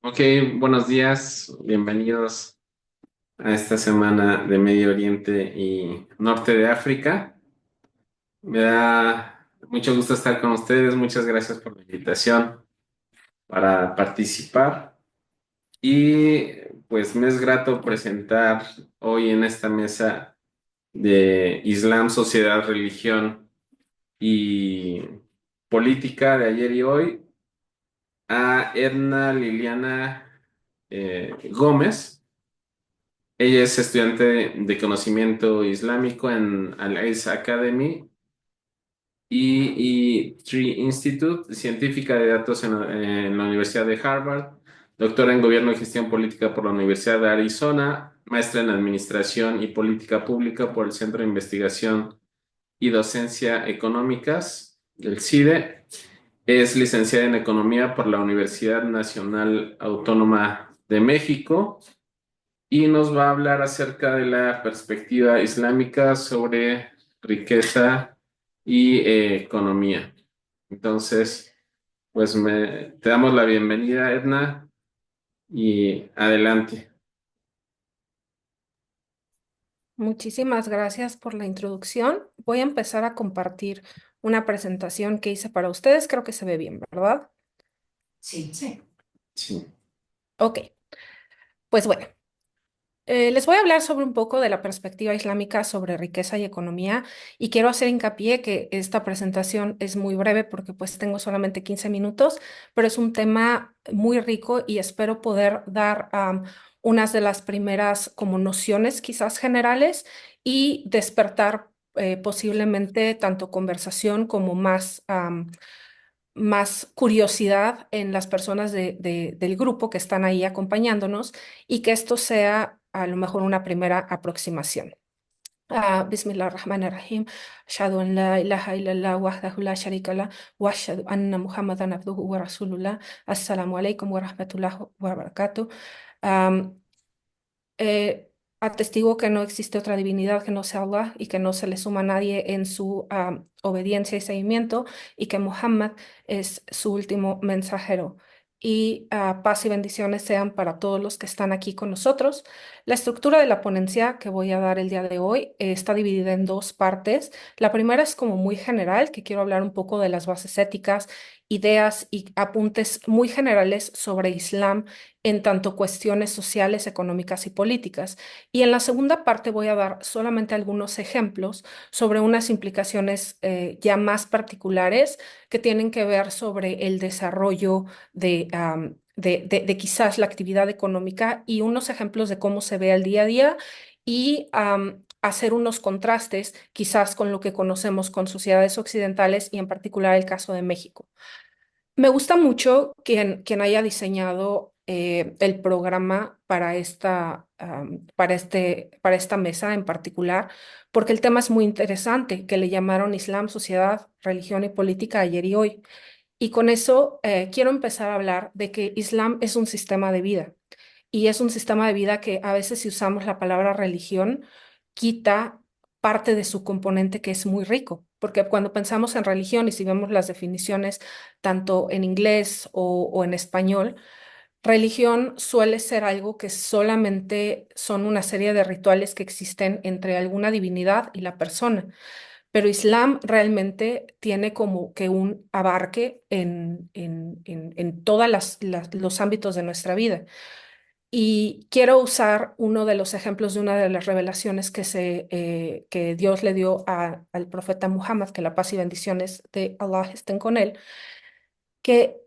Ok, buenos días, bienvenidos a esta semana de Medio Oriente y Norte de África. Me da mucho gusto estar con ustedes, muchas gracias por la invitación para participar y pues me es grato presentar hoy en esta mesa de Islam, Sociedad, Religión y Política de ayer y hoy a Edna Liliana Gómez. Ella es estudiante de conocimiento islámico en Al-Ace Academy y Tree Institute, científica de datos en la Universidad de Harvard, doctora en Gobierno y Gestión Política por la Universidad de Arizona, maestra en Administración y Política Pública por el Centro de Investigación y Docencia Económicas, el CIDE. Es licenciada en Economía por la Universidad Nacional Autónoma de México y nos va a hablar acerca de la perspectiva islámica sobre riqueza y economía. Entonces, pues te damos la bienvenida, Edna, y adelante. Muchísimas gracias por la introducción. Voy a empezar a compartir una presentación que hice para ustedes. Creo que se ve bien, ¿verdad? Sí, sí. Sí. Ok, pues bueno, les voy a hablar sobre un poco de la perspectiva islámica sobre riqueza y economía y quiero hacer hincapié que esta presentación es muy breve porque pues tengo solamente 15 minutos, pero es un tema muy rico y espero poder dar unas de las primeras como nociones quizás generales y despertar posiblemente tanto conversación como más curiosidad en las personas del grupo que están ahí acompañándonos y que esto sea a lo mejor una primera aproximación. Bismillah ar-Rahman ar-Rahim. Ashhadu an la ilaha illallah wahdahu la sharika lah wa ashhadu anna Muhammadan abduhu wa rasulullah. Assalamu alaikum wa rahmatullahi wa barakatuh. Am, Atestigo que no existe otra divinidad que no sea Allah y que no se le suma a nadie en su obediencia y seguimiento y que Muhammad es su último mensajero. Y paz y bendiciones sean para todos los que están aquí con nosotros. La estructura de la ponencia que voy a dar el día de hoy está dividida en dos partes. La primera es como muy general, que quiero hablar un poco de las bases éticas, ideas y apuntes muy generales sobre Islam en tanto cuestiones sociales, económicas y políticas. Y en la segunda parte voy a dar solamente algunos ejemplos sobre unas implicaciones ya más particulares que tienen que ver sobre el desarrollo de quizás la actividad económica y unos ejemplos de cómo se ve al día a día y hacer unos contrastes quizás con lo que conocemos con sociedades occidentales y en particular el caso de México. Me gusta mucho quien haya diseñado el programa para para esta mesa en particular, porque el tema es muy interesante, que le llamaron Islam, Sociedad, Religión y Política ayer y hoy. Y con eso quiero empezar a hablar de que Islam es un sistema de vida y es un sistema de vida que a veces si usamos la palabra religión quita parte de su componente que es muy rico, porque cuando pensamos en religión y si vemos las definiciones tanto en inglés o en español, religión suele ser algo que solamente son una serie de rituales que existen entre alguna divinidad y la persona. Pero Islam realmente tiene como que un abarque en todos los ámbitos de nuestra vida. Y quiero usar uno de los ejemplos de una de las revelaciones que Dios le dio al profeta Muhammad, que la paz y bendiciones de Allah estén con él, que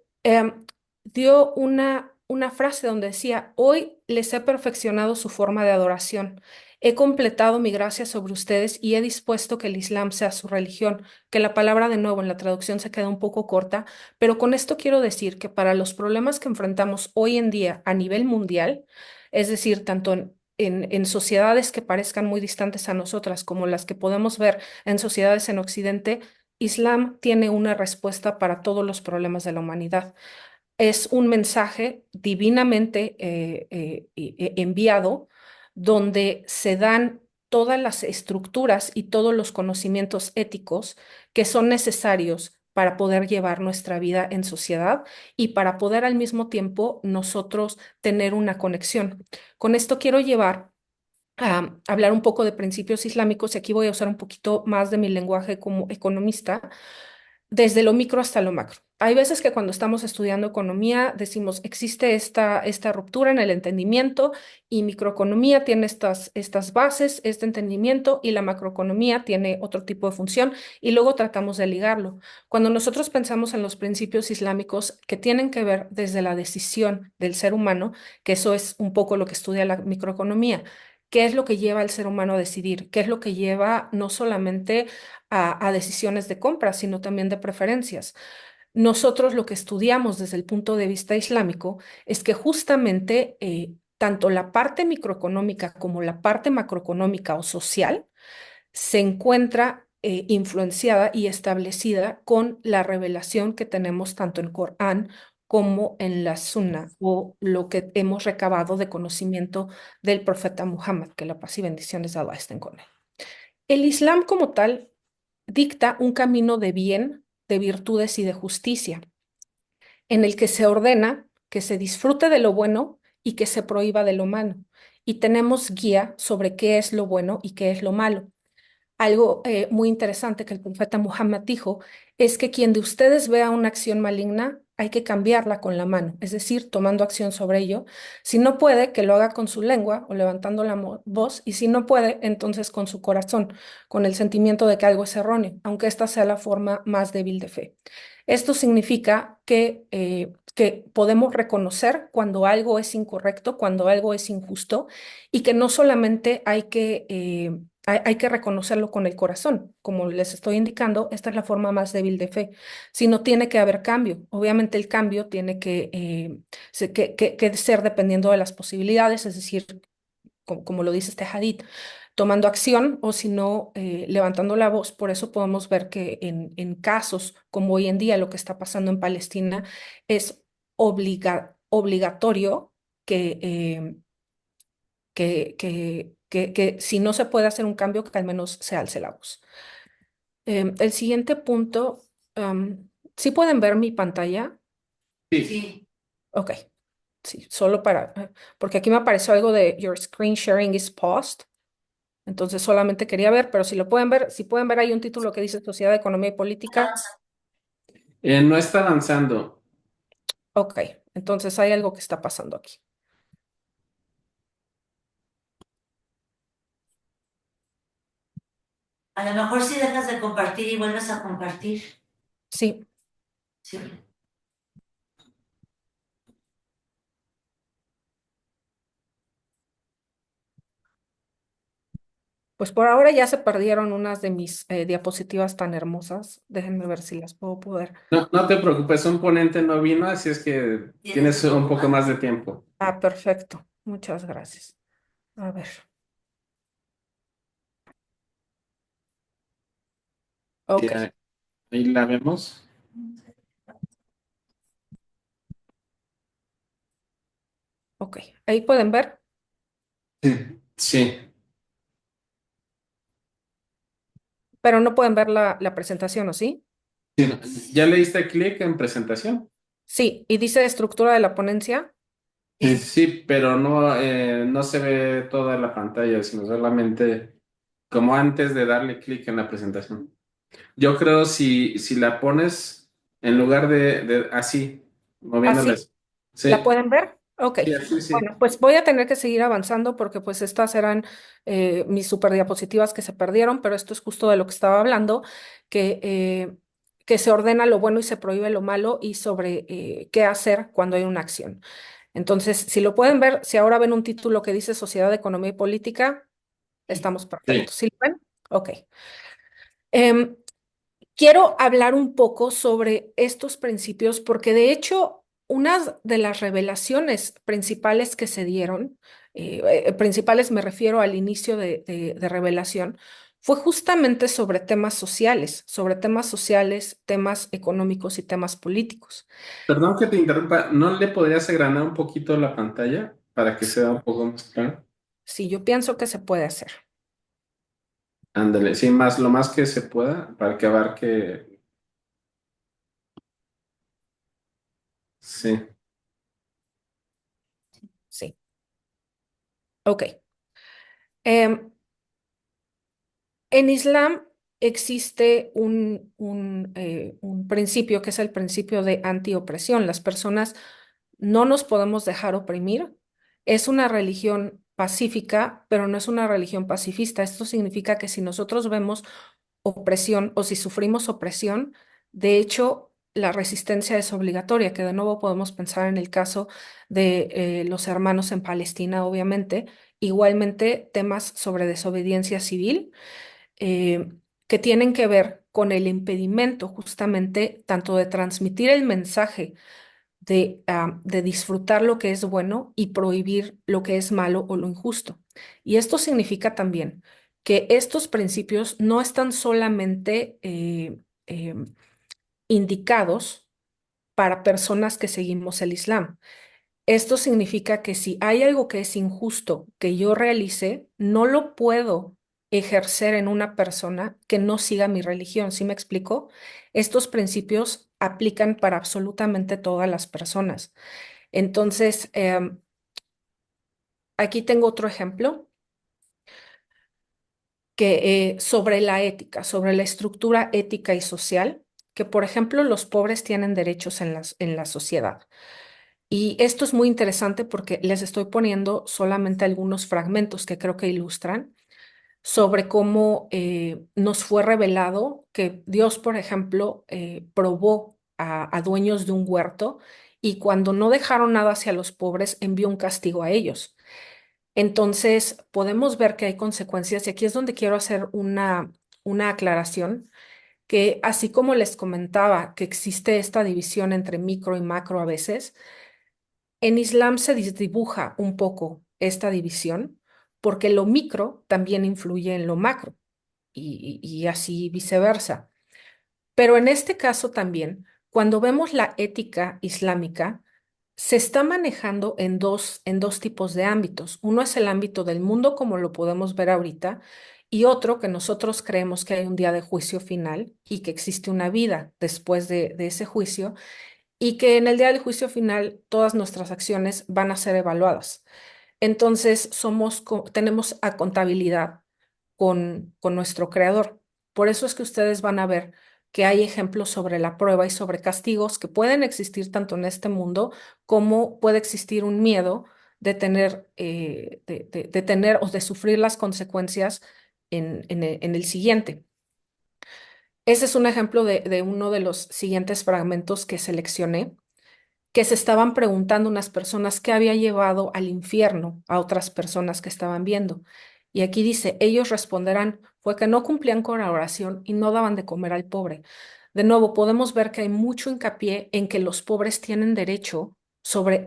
dio una frase donde decía, hoy les he perfeccionado su forma de adoración, he completado mi gracia sobre ustedes y he dispuesto que el Islam sea su religión, que la palabra de nuevo en la traducción se queda un poco corta, pero con esto quiero decir que para los problemas que enfrentamos hoy en día a nivel mundial, es decir, tanto en sociedades que parezcan muy distantes a nosotras como las que podemos ver en sociedades en Occidente, Islam tiene una respuesta para todos los problemas de la humanidad. Es un mensaje divinamente enviado donde se dan todas las estructuras y todos los conocimientos éticos que son necesarios para poder llevar nuestra vida en sociedad y para poder al mismo tiempo nosotros tener una conexión. Con esto quiero llevar a hablar un poco de principios islámicos y aquí voy a usar un poquito más de mi lenguaje como economista desde lo micro hasta lo macro. Hay veces que cuando estamos estudiando economía decimos, existe esta ruptura en el entendimiento y microeconomía tiene estas bases, este entendimiento y la macroeconomía tiene otro tipo de función y luego tratamos de ligarlo. Cuando nosotros pensamos en los principios islámicos que tienen que ver desde la decisión del ser humano, que eso es un poco lo que estudia la microeconomía. ¿Qué es lo que lleva al ser humano a decidir? ¿Qué es lo que lleva no solamente a decisiones de compra, sino también de preferencias? Nosotros lo que estudiamos desde el punto de vista islámico es que justamente tanto la parte microeconómica como la parte macroeconómica o social se encuentra influenciada y establecida con la revelación que tenemos tanto en Corán como en la Sunna o lo que hemos recabado de conocimiento del profeta Muhammad, que la paz y bendiciones de Allah estén con él. El Islam como tal dicta un camino de bien, de virtudes y de justicia, en el que se ordena que se disfrute de lo bueno y que se prohíba de lo malo. Y tenemos guía sobre qué es lo bueno y qué es lo malo. Algo muy interesante que el profeta Muhammad dijo es que quien de ustedes vea una acción maligna, hay que cambiarla con la mano, es decir, tomando acción sobre ello. Si no puede, que lo haga con su lengua o levantando la voz, y si no puede, entonces con su corazón, con el sentimiento de que algo es erróneo, aunque esta sea la forma más débil de fe. Esto significa que podemos reconocer cuando algo es incorrecto, cuando algo es injusto, y que no solamente hay que reconocerlo con el corazón. Como les estoy indicando, esta es la forma más débil de fe. Si no tiene que haber cambio, obviamente el cambio tiene que ser dependiendo de las posibilidades, es decir, como lo dice este hadith, tomando acción o si no, levantando la voz. Por eso podemos ver que en casos como hoy en día lo que está pasando en Palestina es obligatorio que si no se puede hacer un cambio, que al menos se alce la voz. El siguiente punto, ¿sí pueden ver mi pantalla? Sí. Sí. Ok, sí, solo porque aquí me apareció algo de Your screen sharing is paused. Entonces solamente quería ver, pero si lo pueden ver, si pueden ver, hay un título que dice Sociedad, Economía y Política. No está avanzando. Ok, entonces hay algo que está pasando aquí. A lo mejor si dejas de compartir y vuelves a compartir. Sí, Sí. pues por ahora ya se perdieron unas de mis diapositivas tan hermosas. Déjenme ver si las puedo poder. No, no te preocupes, un ponente no vino, así es que Tienes tienes un un poco poco más. más de tiempo. Ah, perfecto. Muchas gracias. A ver. Sí, Ok, ahí la vemos. ok. Ahí pueden ver, Sí. Sí. pero no pueden ver la presentación, ¿o sí? Sí, no, ¿ya le diste clic en presentación? Sí, y dice estructura de la ponencia. Sí, pero no, no se ve toda la pantalla, sino solamente como antes de darle clic en la presentación. Yo creo si la pones en lugar de así, Así, moviéndolas. ¿la Sí, pueden ver? Ok. sí, así sí. Bueno, pues voy a tener que seguir avanzando porque pues estas eran mis super diapositivas que se perdieron, pero esto es justo de lo que estaba hablando, que se ordena lo bueno y se prohíbe lo malo y sobre qué hacer cuando hay una acción. Entonces, si lo pueden ver, si ahora ven un título que dice Sociedad, Economía y Política, Sí. estamos Sí. perfectos. ¿Sí lo ven? Ok. Em, Quiero hablar un poco sobre estos principios porque de hecho una de las revelaciones principales que se dieron, principales me refiero al inicio de revelación, fue justamente sobre temas sociales, temas económicos y temas políticos. Perdón que te interrumpa, ¿no le podrías agranar un poquito la pantalla para que sea un poco más claro? Sí, yo pienso que se puede hacer. Ándale, sí, más lo más que se pueda para que abarque. Sí. Sí. Ok. Em, en Islam existe un principio que es el principio de antiopresión. Las personas no nos podemos dejar oprimir. Es una religión pacífica, pero no es una religión pacifista. Esto significa que si nosotros vemos opresión o si sufrimos opresión, de hecho, la resistencia es obligatoria, que de nuevo podemos pensar en el caso de los hermanos en Palestina, obviamente. Igualmente, temas sobre desobediencia civil eh, que tienen que ver con el impedimento justamente tanto de transmitir el mensaje de disfrutar lo que es bueno y prohibir lo que es malo o lo injusto. Y esto significa también que estos principios no están solamente indicados para personas que seguimos el Islam. Esto significa que si hay algo que es injusto que yo realice, no lo puedo ejercer en una persona que no siga mi religión. ¿Sí me explico? Estos principios aplican para absolutamente todas las personas. Entonces, aquí tengo otro ejemplo que sobre la ética, sobre la estructura ética y social, que por ejemplo los pobres tienen derechos en la sociedad. Y esto es muy interesante porque les estoy poniendo solamente algunos fragmentos que creo que ilustran sobre cómo nos fue revelado que Dios, por ejemplo, probó a dueños de un huerto y cuando no dejaron nada hacia los pobres, envió un castigo a ellos. Entonces, podemos ver que hay consecuencias y aquí es donde quiero hacer una aclaración, que así como les comentaba que existe esta división entre micro y macro a veces, en Islam se dibuja un poco esta división porque lo micro también influye en lo macro y así viceversa. Pero en este caso también, cuando vemos la ética islámica, se está manejando en dos tipos de ámbitos. Uno es el ámbito del mundo, como lo podemos ver ahorita, y otro que nosotros creemos que hay un día de juicio final y que existe una vida después de ese juicio, y que en el día del juicio final todas nuestras acciones van a ser evaluadas. Entonces, tenemos a contabilidad con nuestro creador. Por eso es que ustedes van a ver que hay ejemplos sobre la prueba y sobre castigos que pueden existir tanto en este mundo como puede existir un miedo de tener, de tener o de sufrir las consecuencias en el siguiente. Ese es un ejemplo de uno de los siguientes fragmentos que seleccioné que se estaban preguntando unas personas qué había llevado al infierno a otras personas que estaban viendo. Y aquí dice, ellos responderán, fue que no cumplían con la oración y no daban de comer al pobre. De nuevo, podemos ver que hay mucho hincapié en que los pobres tienen derecho sobre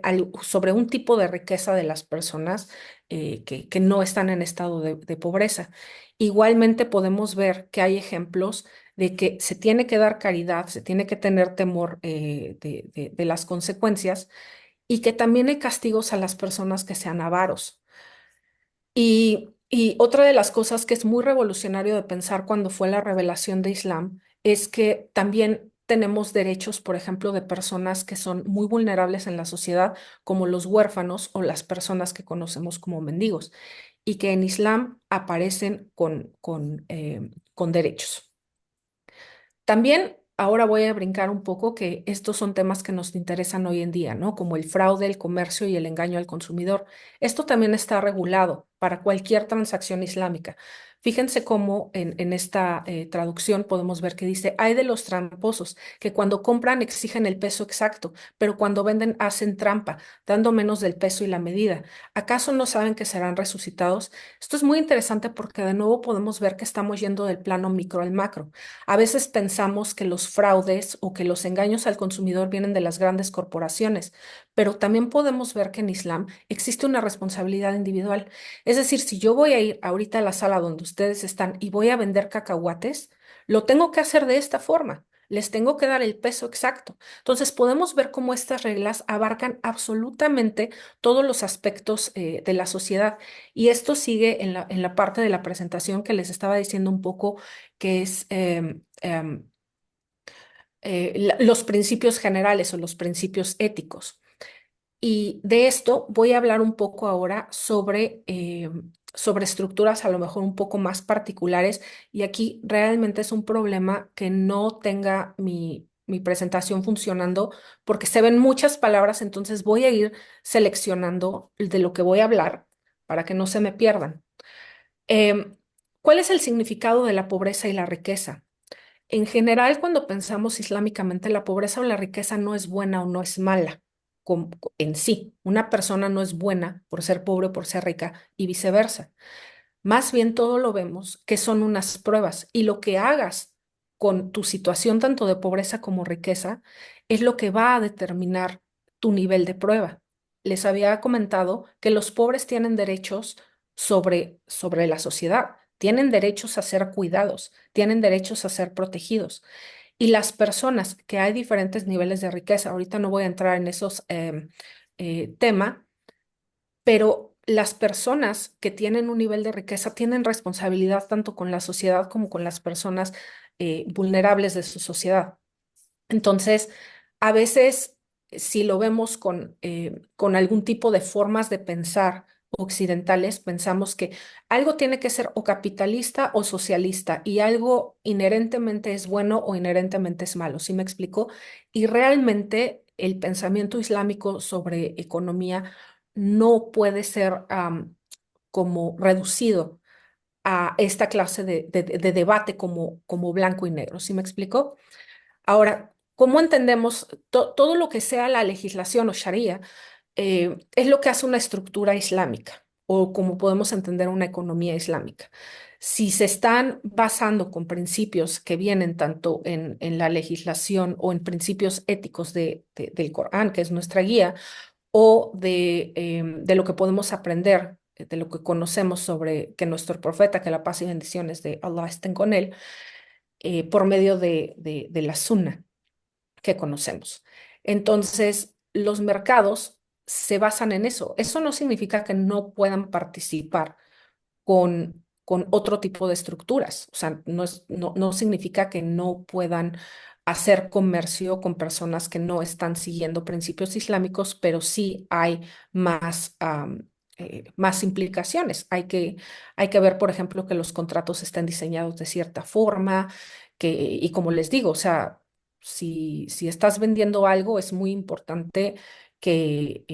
un tipo de riqueza de las personas que no están en estado de pobreza. Igualmente podemos ver que hay ejemplos de que se tiene que dar caridad, se tiene que tener temor de las consecuencias y que también hay castigos a las personas que sean avaros. Y otra de las cosas que es muy revolucionario de pensar cuando fue la revelación de Islam es que también tenemos derechos, por ejemplo, de personas que son muy vulnerables en la sociedad, como los huérfanos o las personas que conocemos como mendigos, y que en Islam aparecen con derechos. También ahora voy a brincar un poco que estos son temas que nos interesan hoy en día, ¿no? Como el fraude, el comercio y el engaño al consumidor. Esto también está regulado para cualquier transacción islámica. Fíjense cómo en esta traducción podemos ver que dice, hay de los tramposos que cuando compran exigen el peso exacto, pero cuando venden hacen trampa, dando menos del peso y la medida. ¿Acaso no saben que serán resucitados? Esto es muy interesante porque de nuevo podemos ver que estamos yendo del plano micro al macro. A veces pensamos que los fraudes o que los engaños al consumidor vienen de las grandes corporaciones, pero también podemos ver que en Islam existe una responsabilidad individual. Es decir, si yo voy a ir ahorita a la sala donde ustedes están y voy a vender cacahuates, lo tengo que hacer de esta forma. Les tengo que dar el peso exacto. Entonces podemos ver cómo estas reglas abarcan absolutamente todos los aspectos de la sociedad. Y esto sigue en la parte de la presentación que les estaba diciendo un poco que es los principios generales o los principios éticos. Y de esto voy a hablar un poco ahora sobre estructuras a lo mejor un poco más particulares. Y aquí realmente es un problema que no tenga mi presentación funcionando porque se ven muchas palabras, entonces voy a ir seleccionando de lo que voy a hablar para que no se me pierdan. Em, ¿Cuál es el significado de la pobreza y la riqueza? En general, cuando pensamos islámicamente, la pobreza o la riqueza no es buena o no es mala en sí. Una persona no es buena por ser pobre o por ser rica y viceversa. Más bien todo lo vemos que son unas pruebas y lo que hagas con tu situación tanto de pobreza como riqueza es lo que va a determinar tu nivel de prueba. Les había comentado que los pobres tienen derechos sobre la sociedad, tienen derechos a ser cuidados, tienen derechos a ser protegidos. Y las personas que hay diferentes niveles de riqueza, ahorita no voy a entrar en esos temas, pero las personas que tienen un nivel de riqueza tienen responsabilidad tanto con la sociedad como con las personas vulnerables de su sociedad. Entonces, a veces, si lo vemos con algún tipo de formas de pensar occidentales, pensamos que algo tiene que ser o capitalista o socialista y algo inherentemente es bueno o inherentemente es malo. ¿Sí me explico? Y realmente el pensamiento islámico sobre economía no puede ser como reducido a esta clase de debate como blanco y negro. ¿Sí me explico? Ahora, ¿cómo entendemos todo lo que sea la legislación o sharia? Es lo que hace una estructura islámica o como podemos entender una economía islámica. Si se están basando con principios que vienen tanto en la legislación o en principios éticos del Corán, que es nuestra guía, o de lo que podemos aprender, de lo que conocemos sobre que nuestro profeta, que la paz y bendiciones de Allah estén con él, por medio de la sunna que conocemos. Entonces, los mercados se basan en eso. Eso no significa que no puedan participar con otro tipo de estructuras. O sea, no significa que no puedan hacer comercio con personas que no están siguiendo principios islámicos, pero sí hay más, más implicaciones. Hay que ver, por ejemplo, que los contratos estén diseñados de cierta forma, y como les digo, o sea, si estás vendiendo algo, es muy importante que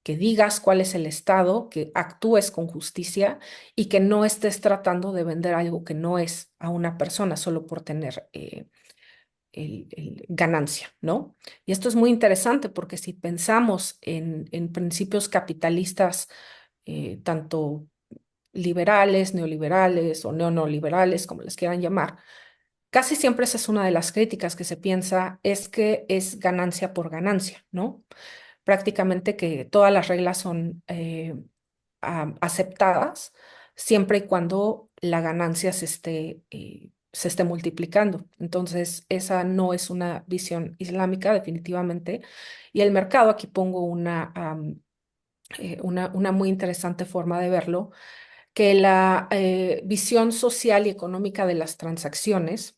digas cuál es el estado, que actúes con justicia y que no estés tratando de vender algo que no es a una persona solo por tener ganancia, ¿no? Y esto es muy interesante porque si pensamos en principios capitalistas, tanto liberales, neoliberales o neoliberales, como les quieran llamar, casi siempre esa es una de las críticas que se piensa, es que es ganancia por ganancia, ¿no? Prácticamente que todas las reglas son aceptadas siempre y cuando la ganancia se esté multiplicando. Entonces, esa no es una visión islámica, definitivamente. Y el mercado, aquí pongo una muy interesante forma de verlo, que la visión social y económica de las transacciones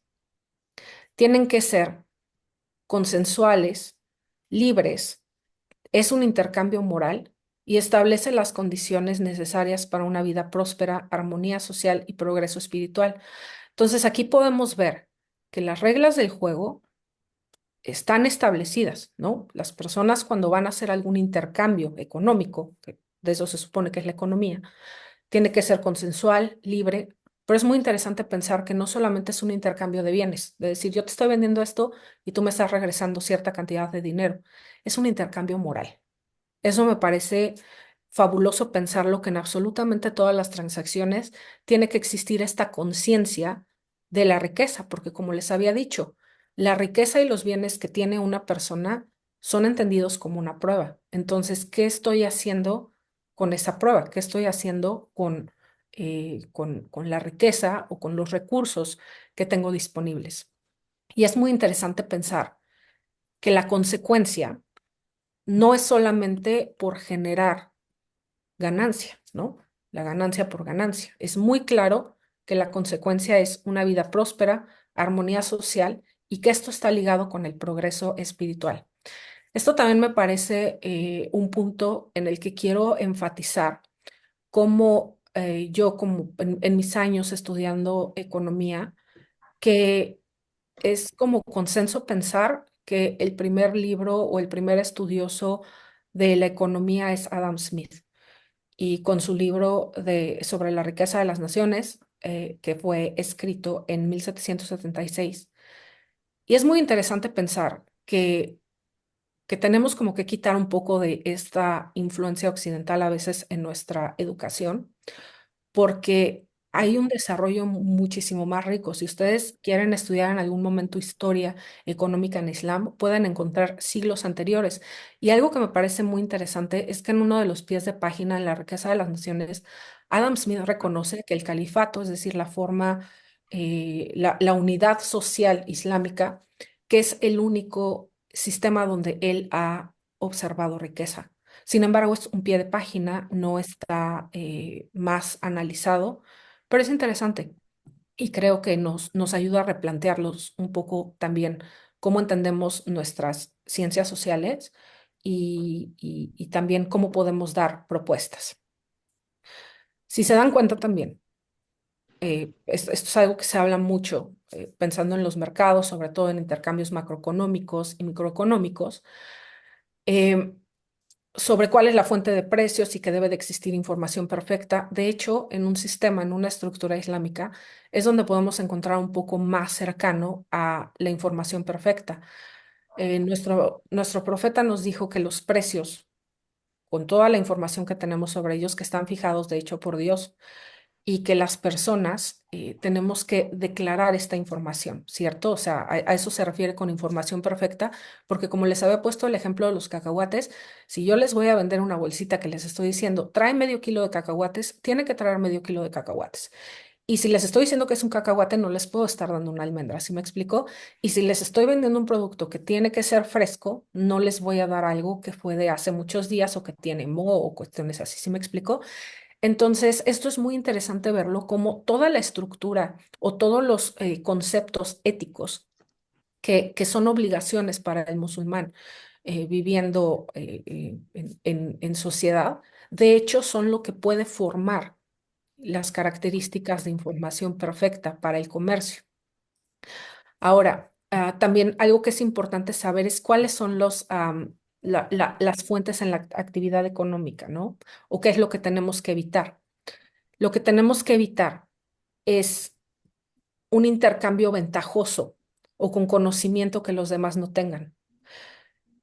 tienen que ser consensuales, libres, es un intercambio moral y establece las condiciones necesarias para una vida próspera, armonía social y progreso espiritual. Entonces aquí podemos ver que las reglas del juego están establecidas, ¿no? Las personas cuando van a hacer algún intercambio económico, que de eso se supone que es la economía, tiene que ser consensual, libre, pero es muy interesante pensar que no solamente es un intercambio de bienes, de decir, yo te estoy vendiendo esto y tú me estás regresando cierta cantidad de dinero, es un intercambio moral. Eso me parece fabuloso pensarlo que en absolutamente todas las transacciones tiene que existir esta conciencia de la riqueza, porque como les había dicho, la riqueza y los bienes que tiene una persona son entendidos como una prueba. Entonces, ¿qué estoy haciendo con esa prueba? ¿Qué estoy haciendo con la riqueza o con los recursos que tengo disponibles? Y es muy interesante pensar que la consecuencia no es solamente por generar ganancia, ¿no? La ganancia por ganancia. Es muy claro que la consecuencia es una vida próspera, armonía social y que esto está ligado con el progreso espiritual. Esto también me parece un punto en el que quiero enfatizar cómo yo, como en mis años estudiando economía, que es como consenso pensar que el primer libro o el primer estudioso de la economía es Adam Smith y con su libro sobre la riqueza de las naciones, que fue escrito en 1776. Y es muy interesante pensar que tenemos como que quitar un poco de esta influencia occidental a veces en nuestra educación porque hay un desarrollo muchísimo más rico. Si ustedes quieren estudiar en algún momento historia económica en Islam, pueden encontrar siglos anteriores. Y algo que me parece muy interesante es que en uno de los pies de página en La riqueza de las naciones, Adam Smith reconoce que el califato, es decir, la forma, la unidad social islámica, que es el único sistema donde él ha observado riqueza. Sin embargo, es un pie de página, no está más analizado, pero es interesante y creo que nos ayuda a replantearlos un poco también cómo entendemos nuestras ciencias sociales y también cómo podemos dar propuestas. Si se dan cuenta también, esto es algo que se habla mucho pensando en los mercados, sobre todo en intercambios macroeconómicos y microeconómicos. em, sobre cuál es la fuente de precios y que debe de existir información perfecta. De hecho, en un sistema, en una estructura islámica, es donde podemos encontrar un poco más cercano a la información perfecta. Nuestro profeta nos dijo que los precios, con toda la información que tenemos sobre ellos, que están fijados, de hecho, por Dios, y que las personas tenemos que declarar esta información, ¿cierto? O sea, a eso se refiere con información perfecta, porque como les había puesto el ejemplo de los cacahuates, si yo les voy a vender una bolsita que les estoy diciendo, trae medio kilo de cacahuates, tiene que traer medio kilo de cacahuates. Y si les estoy diciendo que es un cacahuate, no les puedo estar dando una almendra, ¿sí me explico? Y si les estoy vendiendo un producto que tiene que ser fresco, no les voy a dar algo que fue de hace muchos días o que tiene moho o cuestiones así, ¿sí me explico? Entonces, esto es muy interesante verlo como toda la estructura o todos los conceptos éticos que son obligaciones para el musulmán viviendo en sociedad, de hecho, son lo que puede formar las características de información perfecta para el comercio. Ahora, también algo que es importante saber es cuáles son las fuentes en la actividad económica, ¿no? O qué es lo que tenemos que evitar. Lo que tenemos que evitar es un intercambio ventajoso o con conocimiento que los demás no tengan.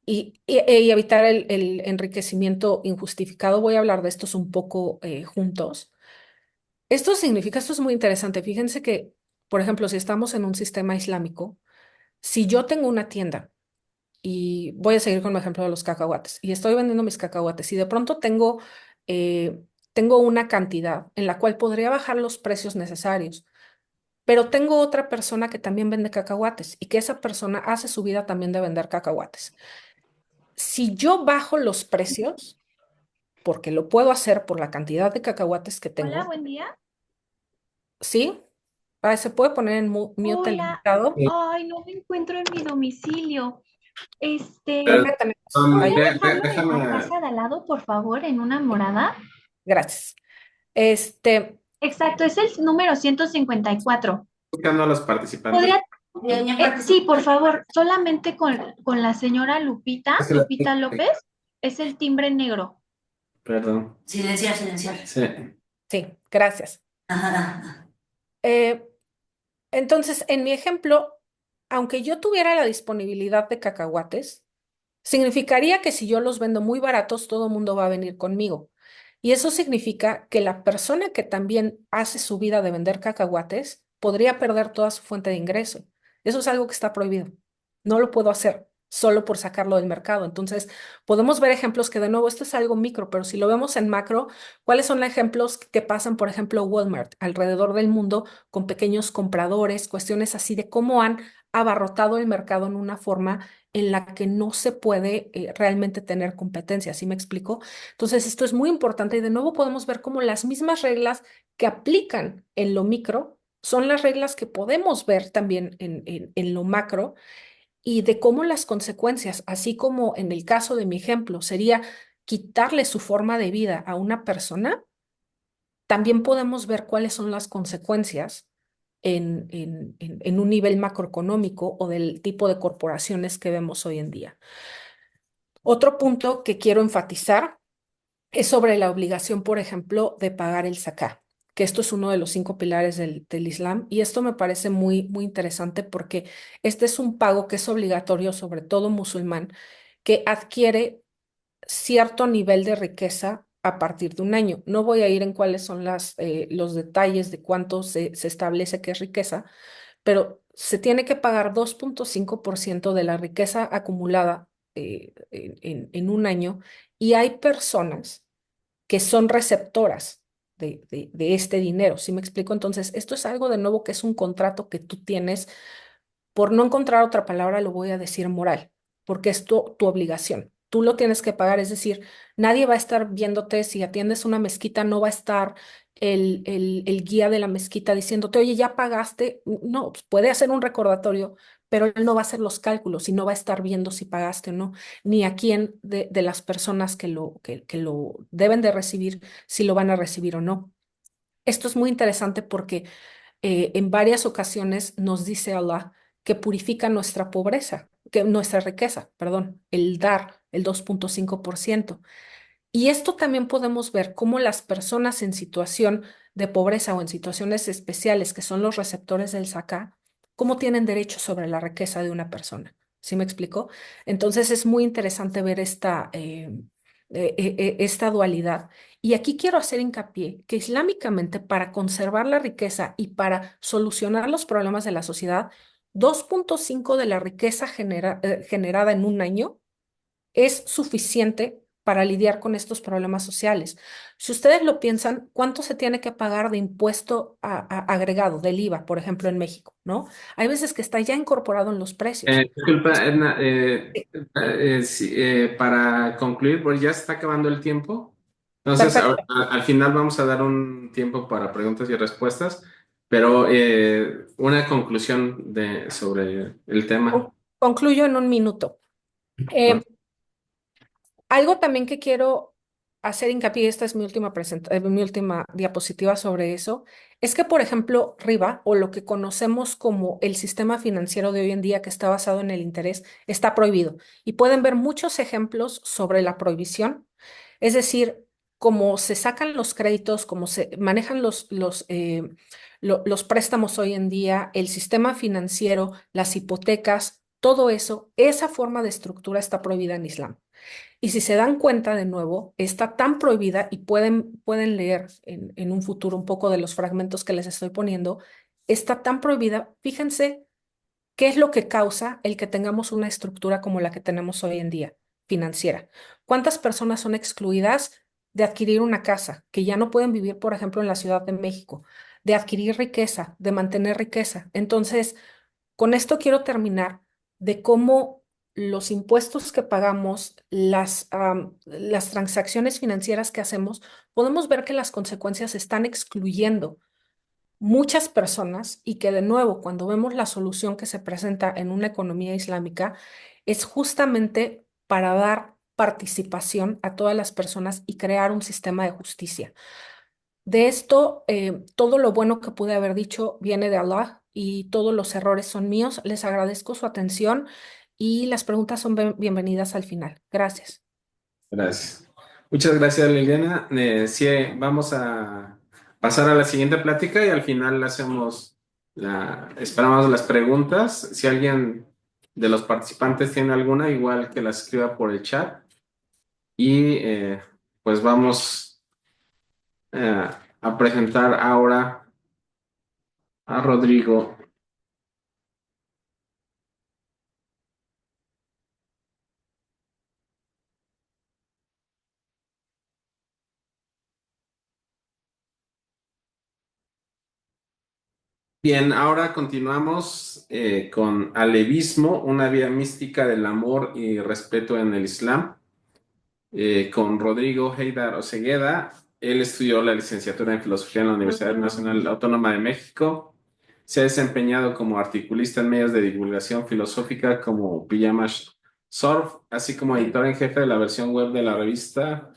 Y evitar el enriquecimiento injustificado. Voy a hablar de estos un poco juntos. Esto significa, esto es muy interesante. Fíjense que, por ejemplo, si estamos en un sistema islámico, si yo tengo una tienda y voy a seguir con el ejemplo de los cacahuates y estoy vendiendo mis cacahuates y de pronto tengo una cantidad en la cual podría bajar los precios necesarios. Pero tengo otra persona que también vende cacahuates y que esa persona hace su vida también de vender cacahuates. Si yo bajo los precios, porque lo puedo hacer por la cantidad de cacahuates que Hola, tengo, buen día. ¿sí? Se puede poner en mute el Hola. invitado. Sí, Ay, no me encuentro en mi domicilio. pero, Creo que tenemos ¿Podría ahí. dejarlo en la déjame, casa de al lado, por favor, en una morada? Gracias. Este, Exacto, es el número 154. buscando a los participantes. ¿Podría? Doña Sí, por favor, solamente con la señora Es que Lupita López, es el timbre negro. perdón. Silenciar, silenciar. Sí. sí, gracias. Ajá. Eh, entonces, en mi ejemplo, aunque yo tuviera la disponibilidad de cacahuates, significaría que si yo los vendo muy baratos, todo el mundo va a venir conmigo. Y eso significa que la persona que también hace su vida de vender cacahuates podría perder toda su fuente de ingreso. Eso es algo que está prohibido. No lo puedo hacer solo por sacarlo del mercado. Entonces, podemos ver ejemplos que de nuevo, esto es algo micro, pero si lo vemos en macro, ¿cuáles son los ejemplos que pasan, por ejemplo, Walmart alrededor del mundo con pequeños compradores, cuestiones así de cómo han abarrotado el mercado en una forma en la que no se puede realmente tener competencia, ¿sí me explico? Entonces, esto es muy importante y de nuevo podemos ver cómo las mismas reglas que aplican en lo micro son las reglas que podemos ver también en lo macro y de cómo las consecuencias, así como en el caso de mi ejemplo, sería quitarle su forma de vida a una persona, también podemos ver cuáles son las consecuencias en un nivel macroeconómico o del tipo de corporaciones que vemos hoy en día. Otro punto que quiero enfatizar es sobre la obligación, por ejemplo, de pagar el zakat, que esto es uno de los 5 pilares del Islam. Y esto me parece muy, muy interesante porque este es un pago que es obligatorio sobre todo musulmán que adquiere cierto nivel de riqueza a partir de un año. No voy a ir en cuáles son los detalles de cuánto se establece que es riqueza, pero se tiene que pagar 2,5% de la riqueza acumulada en un año y hay personas que son receptoras de este dinero. ¿Sí me explico? Entonces, esto es algo de nuevo que es un contrato que tú tienes, por no encontrar otra palabra, lo voy a decir moral, porque es tu obligación. Tú lo tienes que pagar, es decir, nadie va a estar viéndote si atiendes una mezquita, no va a estar el guía de la mezquita diciéndote, oye, ya pagaste. No, pues, puede hacer un recordatorio, pero él no va a hacer los cálculos y no va a estar viendo si pagaste o no, ni a quién de las personas que lo deben de recibir, si lo van a recibir o no. Esto es muy interesante porque en varias ocasiones nos dice Allah que purifica nuestra pobreza, que nuestra riqueza, perdón, el dar el 2,5%. Y esto también podemos ver cómo las personas en situación de pobreza o en situaciones especiales, que son los receptores del SACA, cómo tienen derecho sobre la riqueza de una persona. ¿Sí me explico? Entonces es muy interesante ver esta dualidad. Y aquí quiero hacer hincapié que islámicamente, para conservar la riqueza y para solucionar los problemas de la sociedad, 2,5 de la riqueza generada en un año es suficiente para lidiar con estos problemas sociales. Si ustedes lo piensan, ¿cuánto se tiene que pagar de impuesto agregado, del IVA, por ejemplo, en México, ¿no? Hay veces que está ya incorporado en los precios. Disculpa, Edna, sí, para concluir, pues ya se está acabando el tiempo. Entonces, Perfecto. al final vamos a dar un tiempo para preguntas y respuestas, pero una conclusión sobre el tema. Concluyo en un minuto. Por- Eh, Algo también que quiero hacer hincapié, esta es mi última diapositiva sobre eso, es que, por ejemplo, RIBA, o lo que conocemos como el sistema financiero de hoy en día que está basado en el interés, está prohibido. Y pueden ver muchos ejemplos sobre la prohibición, es decir, cómo se sacan los créditos, cómo se manejan los préstamos hoy en día, el sistema financiero, las hipotecas, todo eso, esa forma de estructura está prohibida en Islam. Y si se dan cuenta de nuevo, está tan prohibida y pueden leer en un futuro un poco de los fragmentos que les estoy poniendo, está tan prohibida. Fíjense qué es lo que causa el que tengamos una estructura como la que tenemos hoy en día, financiera. ¿Cuántas personas son excluidas de adquirir una casa, que ya no pueden vivir, por ejemplo, en la Ciudad de México, de adquirir riqueza, de mantener riqueza? Entonces, con esto quiero terminar de cómo los impuestos que pagamos, las transacciones financieras que hacemos, podemos ver que las consecuencias están excluyendo muchas personas y que de nuevo, cuando vemos la solución que se presenta en una economía islámica, es justamente para dar participación a todas las personas y crear un sistema de justicia. De esto, todo lo bueno que pude haber dicho viene de Allah y todos los errores son míos. Les agradezco su atención y las preguntas son bienvenidas al final. Gracias. Gracias. Muchas gracias, Liliana. Sí, vamos a pasar a la siguiente plática y al final esperamos las preguntas. Si alguien de los participantes tiene alguna, igual que las escriba por el chat. Y pues vamos a presentar ahora a Rodrigo. Bien, ahora continuamos con Alevismo, una vía mística del amor y respeto en el Islam, con Rodrigo Heydar Osegueda. Él estudió la licenciatura en Filosofía en la Universidad Nacional Autónoma de México Se ha desempeñado como articulista en medios de divulgación filosófica como Pijama Surf, así como editor en jefe de la versión web de la revista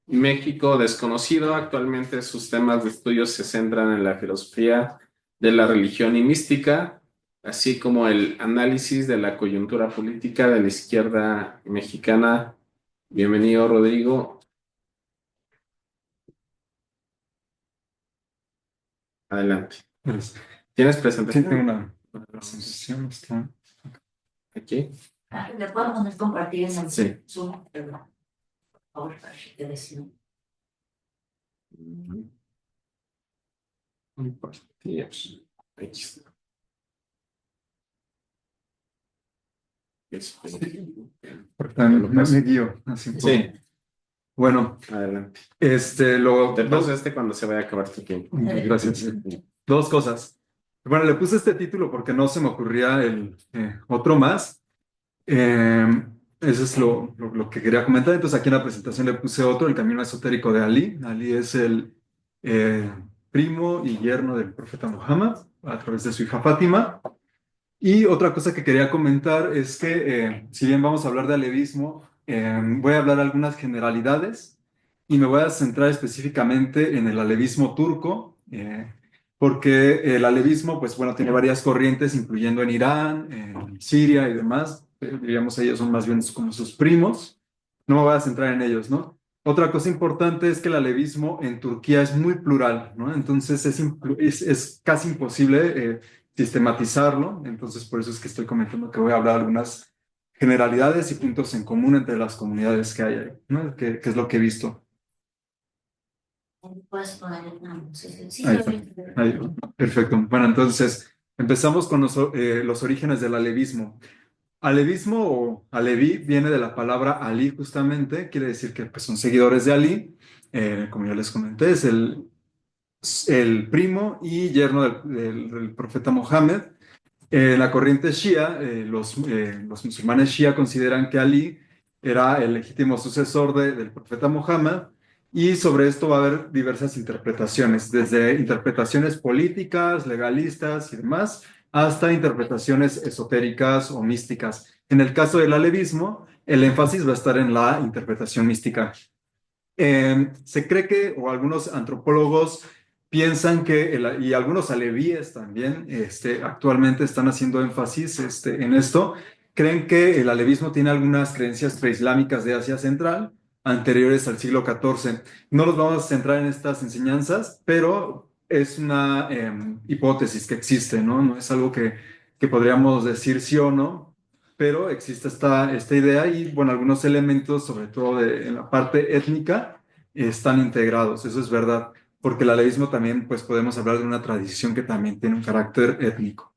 México Desconocido. Actualmente sus temas de estudio se centran en la filosofía de la religión y mística, así como el análisis de la coyuntura política de la izquierda mexicana. Bienvenido, Rodrigo. Adelante. Pues, ¿Tienes sí, presentación? tengo una presentación. Está Aquí. ¿Le puedo poner compartir en el Sí. Zoom? Perdón. Por favor, para que decir. Compartir. Aquí está. porque también me guío así un poco. Sí, Bueno, adelante. lo Te paso cuando se vaya a acabar tu tiempo. Gracias. Dos cosas. Bueno, le puse este título porque no se me ocurría el otro más. Eso es lo que quería comentar. Entonces aquí en la presentación le puse otro, el camino esotérico de Ali. Ali es el eh, primo y yerno del profeta Muhammad a través de su hija Fátima. Y otra cosa que quería comentar es que si bien vamos a hablar de alevismo, voy a hablar algunas generalidades y me voy a centrar específicamente en el alevismo turco, porque el alevismo, pues bueno, tiene varias corrientes, incluyendo en Irán, en Siria y demás. Diríamos, ellos son más bien como sus primos. No me voy a centrar en ellos, ¿no? Otra cosa importante es que el alevismo en Turquía es muy plural, ¿no? Entonces es casi imposible sistematizarlo. Entonces, por eso es que estoy comentando que voy a hablar algunas generalidades y puntos en común entre las comunidades que hay ahí, ¿no? Que es lo que he visto. Puedes poner el nombre. Sí, Ahí está. Ahí, perfecto. Bueno, entonces empezamos con los orígenes del alevismo. Alevismo o aleví viene de la palabra Ali justamente, quiere decir que pues, son seguidores de Ali, como ya les comenté, es el primo y yerno del profeta Mohammed. La corriente Shia, los musulmanes Shia consideran que Ali era el legítimo sucesor del profeta Muhammad, y sobre esto va a haber diversas interpretaciones, desde interpretaciones políticas, legalistas y demás, hasta interpretaciones esotéricas o místicas. En el caso del alevismo, el énfasis va a estar en la interpretación mística. Se cree que, o algunos antropólogos piensan que, y algunos alevíes también, actualmente están haciendo énfasis en esto, creen que el alevismo tiene algunas creencias preislámicas de Asia Central, anteriores al siglo XIV. No los vamos a centrar en estas enseñanzas, pero es una hipótesis que existe, ¿no? No es algo que podríamos decir sí o no, pero existe esta idea y, bueno, algunos elementos, sobre todo en la parte étnica, están integrados, eso es verdad, porque el alevismo también, pues podemos hablar de una tradición que también tiene un carácter étnico.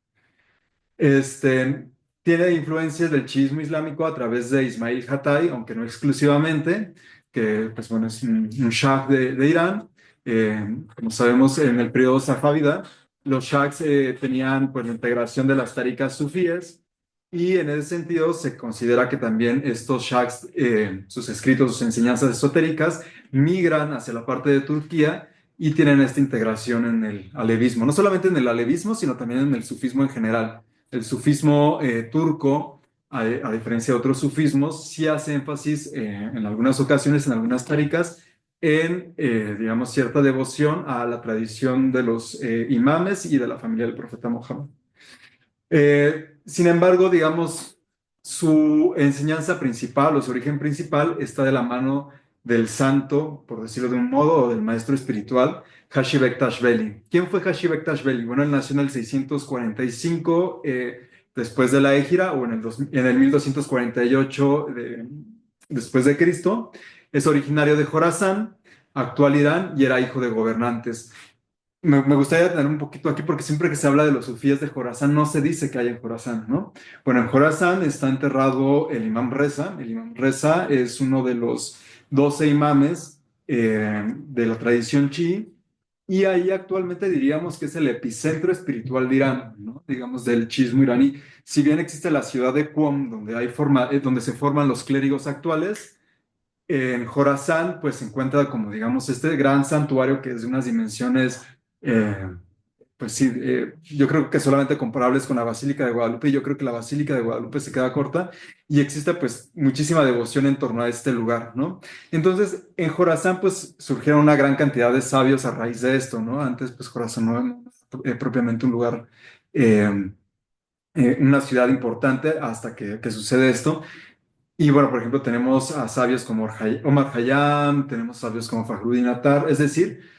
Tiene influencias del chiismo islámico a través de Ismail Hatay, aunque no exclusivamente, que, pues bueno, es un shah de Irán. Como sabemos, en el periodo safávida, los shahs tenían pues la integración de las tarikas sufíes, y en ese sentido se considera que también estos shahs, sus escritos, sus enseñanzas esotéricas, migran hacia la parte de Turquía y tienen esta integración en el alevismo. No solamente en el alevismo, sino también en el sufismo en general. El sufismo turco, a diferencia de otros sufismos, sí hace énfasis en algunas ocasiones, en algunas tarikas, en, digamos, cierta devoción a la tradición de los imames y de la familia del profeta Mohammed. Sin embargo, digamos, su enseñanza principal o su origen principal está de la mano del santo, por decirlo de un modo, o del maestro espiritual, Hashi Bektash-Veli. ¿Quién fue Hashi Bektash-Veli? Bueno, él nació en el 645 después de la Égira, o en el 1248 después de Cristo. Es originario de Jorazán, actual Irán, y era hijo de gobernantes. Me gustaría tener un poquito aquí porque siempre que se habla de los sufíes de Jorazán no se dice que hay en Jorazán, ¿no? Bueno, en Jorazán está enterrado el imam Reza. El imam Reza es uno de los 12 imames de la tradición chií, y ahí actualmente diríamos que es el epicentro espiritual de Irán, ¿no? Digamos, del chiismo iraní. Si bien existe la ciudad de Qom, donde se forman los clérigos actuales, en Jorazán pues se encuentra como digamos este gran santuario que es de unas dimensiones eh, pues sí, yo creo que solamente comparables con la Basílica de Guadalupe, y yo creo que la Basílica de Guadalupe se queda corta y existe pues muchísima devoción en torno a este lugar, ¿no? Entonces, en Jorazán pues surgieron una gran cantidad de sabios a raíz de esto, ¿no? Antes pues Jorazán no era propiamente un lugar, eh, una ciudad importante hasta que sucede esto. Y bueno, por ejemplo, tenemos a sabios como Omar Khayyam, tenemos sabios como Fakhruddin Attar, es decir,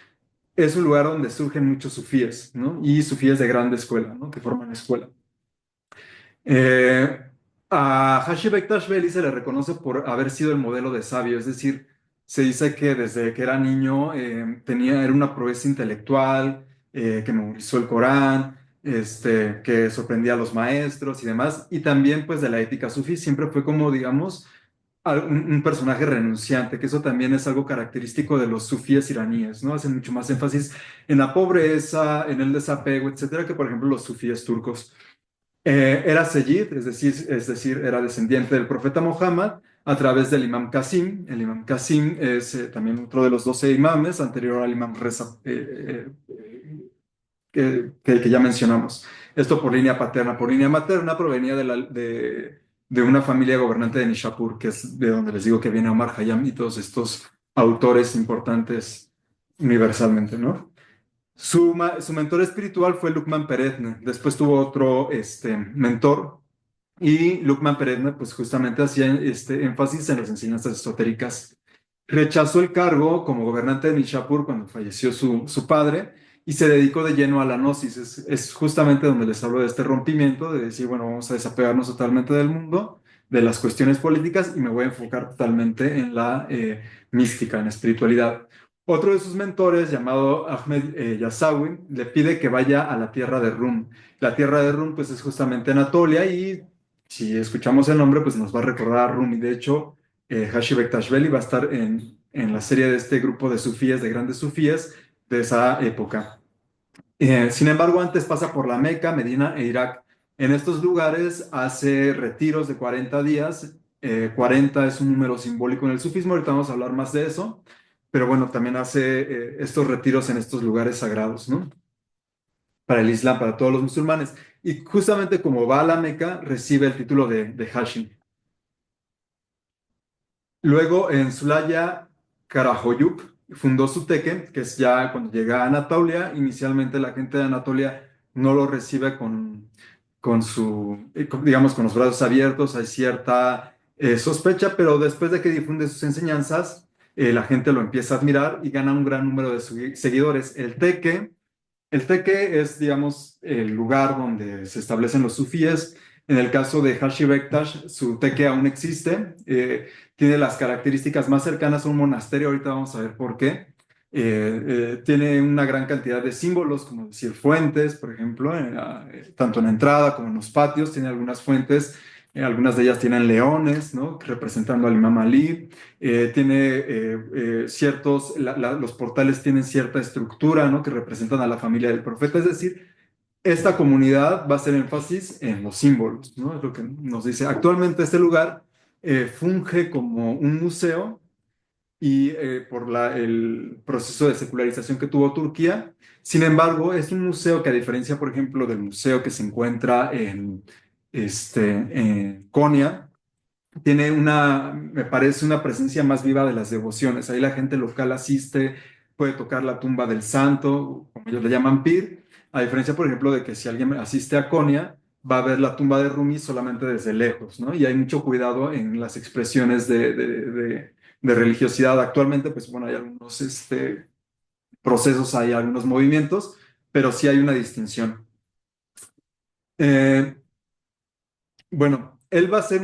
es un lugar donde surgen muchos sufíes, ¿no? Y sufíes de grande escuela, ¿no? Que forman escuela. Eh, a Hashi Bektash Veli se le reconoce por haber sido el modelo de sabio, es decir, se dice que desde que era niño era una proeza intelectual, que memorizó el Corán, que sorprendía a los maestros y demás, y también pues de la ética sufí, siempre fue como, digamos, un personaje renunciante, que eso también es algo característico de los sufíes iraníes, ¿no? Hacen mucho más énfasis en la pobreza, en el desapego, etcétera, que por ejemplo los sufíes turcos. Era Seyyid, es decir, era descendiente del profeta Muhammad a través del Imam Qasim. El Imam Qasim es también otro de los 12 imames, anterior al Imam Reza, que ya mencionamos. Esto por línea paterna. Por línea materna provenía de una familia gobernante de Nishapur, que es de donde les digo que viene Omar Khayyam y todos estos autores importantes universalmente, ¿no? Su mentor espiritual fue Lukman Peredne. Después tuvo otro mentor. Y Lukman Peredne, pues justamente hacía énfasis en las enseñanzas esotéricas. Rechazó el cargo como gobernante de Nishapur cuando falleció su padre y se dedicó de lleno a la gnosis. Es justamente donde les hablo de este rompimiento, de decir, bueno, vamos a desapegarnos totalmente del mundo, de las cuestiones políticas y me voy a enfocar totalmente en la mística, en la espiritualidad. Otro de sus mentores, llamado Ahmed Yasawi, le pide que vaya a la tierra de Rum. La tierra de Rum, pues es justamente Anatolia y si escuchamos el nombre, pues nos va a recordar a Rum. Y de hecho, Hashi Bektash Veli va a estar en la serie de este grupo de sufíes, de grandes sufíes de esa época. Sin embargo, antes pasa por la Meca, Medina e Irak. En estos lugares hace retiros de 40 días. 40 es un número simbólico en el sufismo, ahorita vamos a hablar más de eso. Pero bueno, también hace estos retiros en estos lugares sagrados, ¿no? Para el Islam, para todos los musulmanes. Y justamente como va a la Meca, recibe el título de Hashim. Luego en Zulaya, Karahoyuk fundó su teque, que es ya cuando llega a Anatolia. Inicialmente la gente de Anatolia no lo recibe digamos, con los brazos abiertos. Hay cierta sospecha, pero después de que difunde sus enseñanzas, la gente lo empieza a admirar y gana un gran número de seguidores. El teque es, digamos, el lugar donde se establecen los sufíes. En el caso de Hashi Bektash, su teque aún existe. Tiene las características más cercanas a un monasterio. Ahorita vamos a ver por qué. Tiene una gran cantidad de símbolos, como decir fuentes, por ejemplo, tanto en la entrada como en los patios. Tiene algunas fuentes. Algunas de ellas tienen leones, ¿no? Representando al Imam Ali. Los portales tienen cierta estructura, ¿no? Que representan a la familia del profeta. Es decir, esta comunidad va a hacer énfasis en los símbolos, ¿no? Es lo que nos dice. Actualmente este lugar funge como un museo y por el proceso de secularización que tuvo Turquía. Sin embargo, es un museo que a diferencia, por ejemplo, del museo que se encuentra en Konya, tiene me parece, una presencia más viva de las devociones. Ahí la gente local asiste, puede tocar la tumba del santo, como ellos le llaman Pir, a diferencia, por ejemplo, de que si alguien asiste a Konya, va a ver la tumba de Rumi solamente desde lejos, ¿no? Y hay mucho cuidado en las expresiones de religiosidad. Actualmente, pues bueno, hay algunos procesos, hay algunos movimientos, pero sí hay una distinción. Eh, bueno, él va a hacer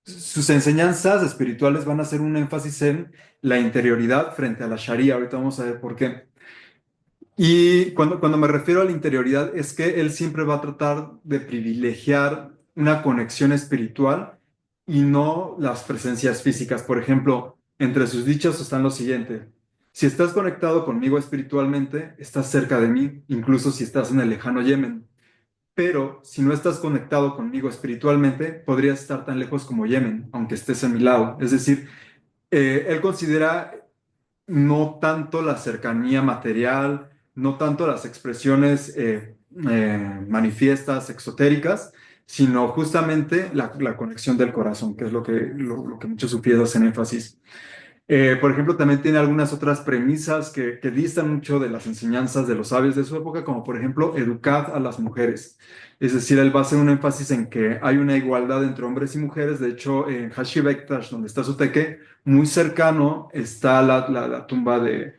sus enseñanzas espirituales van a hacer un énfasis en la interioridad frente a la Sharia. Ahorita vamos a ver por qué. Y cuando me refiero a la interioridad, es que él siempre va a tratar de privilegiar una conexión espiritual y no las presencias físicas. Por ejemplo, entre sus dichos están lo siguiente: si estás conectado conmigo espiritualmente, estás cerca de mí, incluso si estás en el lejano Yemen. Pero si no estás conectado conmigo espiritualmente, podrías estar tan lejos como Yemen, aunque estés a mi lado. Es decir, él considera no tanto la cercanía material, no tanto las expresiones manifiestas, exotéricas, sino justamente la conexión del corazón, que es lo que muchos sufíes hacen énfasis. Por ejemplo, también tiene algunas otras premisas que distan mucho de las enseñanzas de los sabios de su época, como por ejemplo, educad a las mujeres. Es decir, él va a hacer un énfasis en que hay una igualdad entre hombres y mujeres. De hecho, en Hashi Bektash, donde está su teque, muy cercano está la tumba de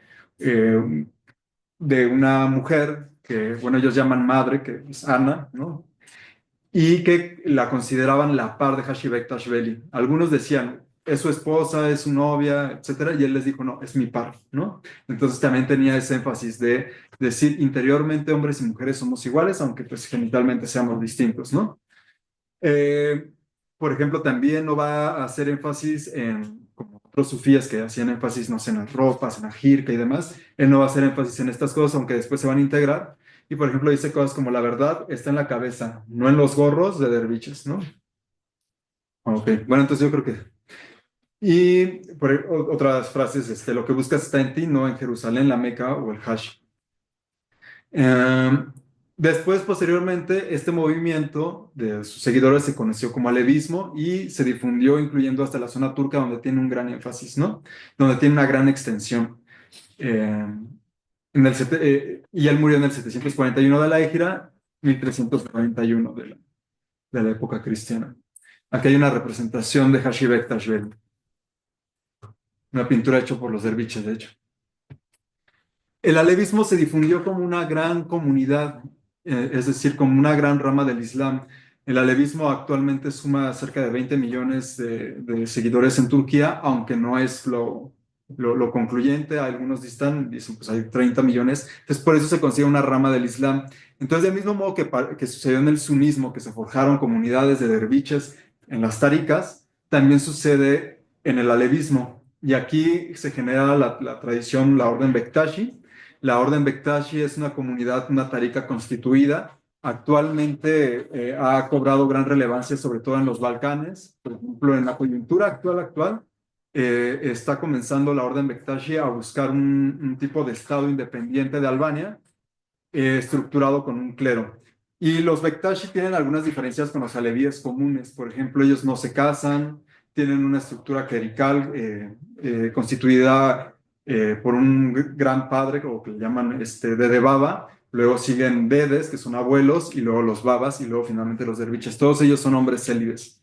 una mujer que, bueno, ellos llaman madre, que es Ana, ¿no? Y que la consideraban la par de Hashibek Tashbeli. Algunos decían, es su esposa, es su novia, etcétera, y él les dijo, no, es mi par, ¿no? Entonces también tenía ese énfasis de decir, interiormente hombres y mujeres somos iguales, aunque pues genitalmente seamos distintos, ¿no? Eh, por ejemplo, también no va a hacer énfasis en, como otros sufíes que hacían énfasis, no sé, en las ropas, en la jirka y demás, él no va a hacer énfasis en estas cosas, aunque después se van a integrar. Y, por ejemplo, dice cosas como la verdad está en la cabeza, no en los gorros de derviches, ¿no? Ok, bueno, entonces yo creo que... Y otras frases, lo que buscas está en ti, no en Jerusalén, la Meca o el Hajj. Eh, Después, posteriormente, este movimiento de sus seguidores se conoció como alevismo y se difundió, incluyendo hasta la zona turca, donde tiene un gran énfasis, ¿no? Donde tiene una gran extensión. Eh, y él murió en el 741 de la Égira, 1391 de la época cristiana. Aquí hay una representación de Hashibek Tashbel, una pintura hecha por los derviches, de hecho. El alevismo se difundió como una gran comunidad, es decir, como una gran rama del Islam. El alevismo actualmente suma cerca de 20 millones de seguidores en Turquía, aunque no es lo concluyente. Algunos dicen, pues hay 30 millones. Entonces, por eso se considera una rama del Islam. Entonces, del mismo modo que sucedió en el sunismo, que se forjaron comunidades de derviches en las tarikas, también sucede en el alevismo. Y aquí se genera la tradición, la orden Bektashi. La Orden Bektashi es una comunidad, una tarika constituida. Actualmente ha cobrado gran relevancia, sobre todo en los Balcanes. Por ejemplo, en la coyuntura actual, está comenzando la Orden Bektashi a buscar un tipo de Estado independiente de Albania, estructurado con un clero. Y los Bektashi tienen algunas diferencias con los alevíes comunes. Por ejemplo, ellos no se casan, tienen una estructura clerical constituida por un gran padre, o que le llaman Dede Baba, luego siguen Dedes, que son abuelos, y luego los Babas, y luego finalmente los derviches. Todos ellos son hombres célibes.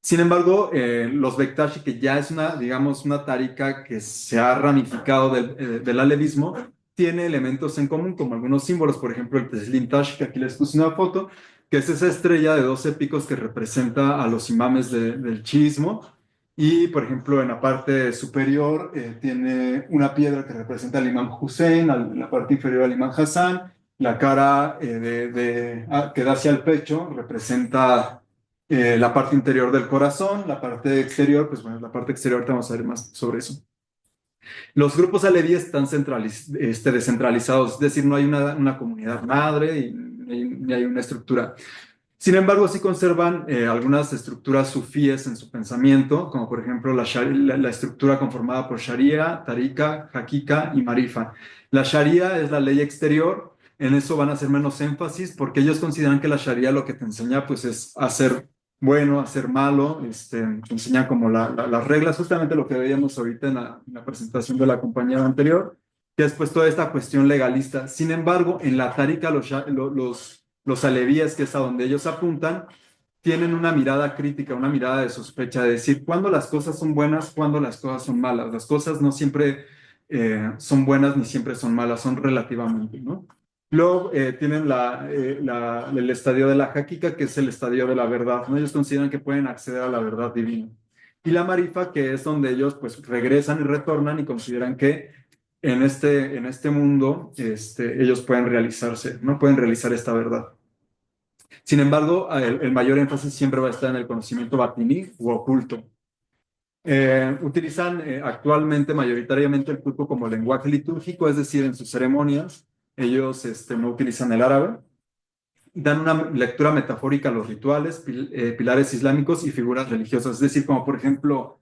Sin embargo, los Bektashi, que ya es digamos, una tarika que se ha ramificado del alevismo, tiene elementos en común, como algunos símbolos, por ejemplo, el Teslim Tash, que aquí les puse una foto, que es esa estrella de 12 picos que representa a los imames del chiismo. Y, por ejemplo, en la parte superior tiene una piedra que representa al imam Hussein, en la parte inferior al imam Hassan, la cara que da hacia el pecho representa la parte interior del corazón, la parte exterior, pues bueno, la parte exterior te vamos a ver más sobre eso. Los grupos alevíes están descentralizados, es decir, no hay una comunidad madre y ni hay una estructura. Sin embargo, sí conservan algunas estructuras sufíes en su pensamiento, como por ejemplo la estructura conformada por Sharia, Tarika, Hakika y Marifa. La Sharia es la ley exterior, en eso van a hacer menos énfasis porque ellos consideran que la Sharia lo que te enseña pues es hacer bueno, hacer malo, te enseña como las reglas, justamente lo que veíamos ahorita en la presentación de la compañera anterior, que es pues toda esta cuestión legalista. Sin embargo, en la Tarika los alevíes, que es a donde ellos apuntan, tienen una mirada crítica, una mirada de sospecha, de decir cuándo las cosas son buenas, cuándo las cosas son malas. Las cosas no siempre son buenas ni siempre son malas, son relativamente, ¿no? Luego tienen el estadio de la Hakika, que es el estadio de la verdad, ¿no? Ellos consideran que pueden acceder a la verdad divina. Y la Marifa, que es donde ellos pues regresan y retornan y consideran que en este mundo ellos pueden realizarse, no pueden realizar esta verdad. Sin embargo, el mayor énfasis siempre va a estar en el conocimiento batiní u oculto. Utilizan actualmente mayoritariamente el turco como lenguaje litúrgico, es decir, en sus ceremonias ellos no utilizan el árabe. Dan una lectura metafórica a los rituales, pilares islámicos y figuras religiosas, es decir, como por ejemplo,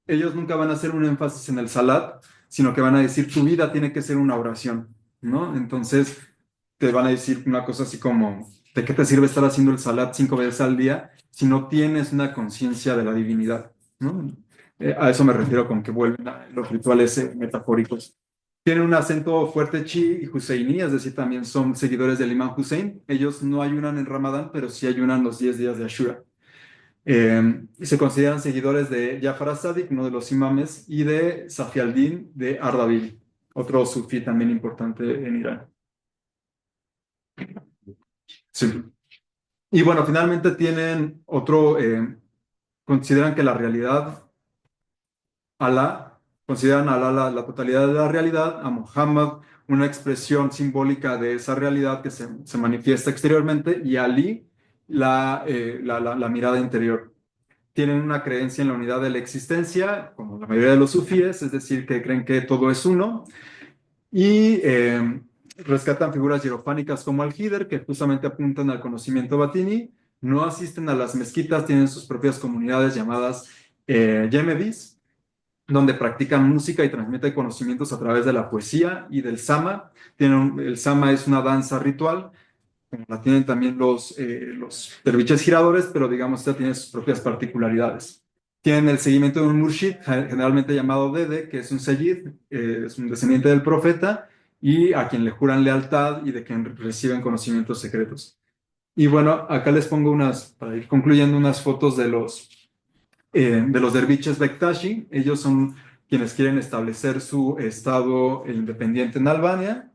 ellos nunca van a hacer un énfasis en el salat, sino que van a decir tu vida tiene que ser una oración, ¿no? Entonces te van a decir una cosa así como, ¿de qué te sirve estar haciendo el salat 5 veces al día si no tienes una conciencia de la divinidad, ¿no? A eso me refiero con que vuelven a los rituales metafóricos. Tienen un acento fuerte chi y husseini, es decir, también son seguidores del imán Hussein. Ellos no ayunan en Ramadán, pero sí ayunan los 10 días de Ashura. Y se consideran seguidores de Jafar as-Sadiq, uno de los imames, y de Safi al-Din de Ardabil, otro sufí también importante en Irán. Sí. Y bueno, finalmente tienen otro, consideran que la realidad, Alá, consideran a Alá la totalidad de la realidad, a Muhammad una expresión simbólica de esa realidad que se manifiesta exteriormente, y a Ali la mirada interior. Tienen una creencia en la unidad de la existencia, como la mayoría de los sufíes, es decir, que creen que todo es uno, y rescatan figuras hierofánicas como Al-Hidr, que justamente apuntan al conocimiento batini. No asisten a las mezquitas, tienen sus propias comunidades llamadas Yemedis, donde practican música y transmiten conocimientos a través de la poesía y del sama. El sama es una danza ritual, como la tienen también los derviches giradores, pero digamos, esta tiene sus propias particularidades. Tienen el seguimiento de un murshid, generalmente llamado Dede, que es un seyyid, es un descendiente del profeta, y a quien le juran lealtad y de quien reciben conocimientos secretos. Y bueno, acá les pongo para ir concluyendo, unas fotos de los derviches Bektashi. Ellos son quienes quieren establecer su estado independiente en Albania.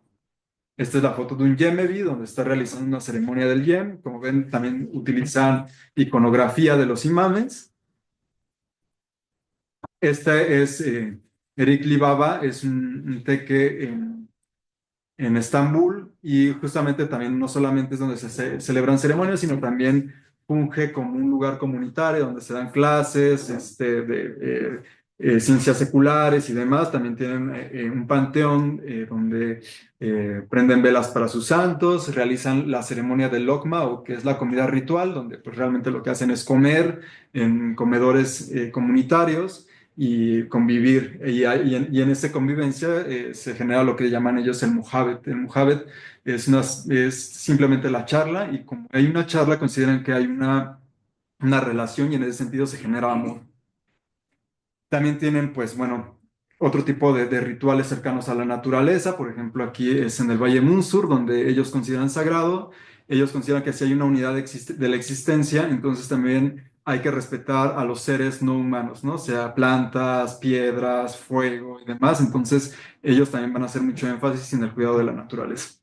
Esta es la foto de un yemevi donde está realizando una ceremonia del yem. Como ven, también utilizan iconografía de los imames. Este es Erikli Baba, es un teque en Estambul, y justamente también no solamente es donde se celebran ceremonias, sino también funge como un lugar comunitario donde se dan clases de ciencias seculares y demás. También tienen un panteón donde prenden velas para sus santos, realizan la ceremonia del Lokma, o que es la comida ritual, donde pues realmente lo que hacen es comer en comedores comunitarios y convivir. Y en esa convivencia se genera lo que llaman ellos el muhabet. El muhabet es simplemente la charla, y como hay una charla, consideran que hay una relación, y en ese sentido se genera amor. También tienen, pues bueno, otro tipo de rituales cercanos a la naturaleza. Por ejemplo, aquí es en el Valle Munsur, donde ellos consideran sagrado. Ellos consideran que si hay una unidad de la existencia, entonces también hay que respetar a los seres no humanos, ¿no? O sea, plantas, piedras, fuego y demás. Entonces, ellos también van a hacer mucho énfasis en el cuidado de la naturaleza.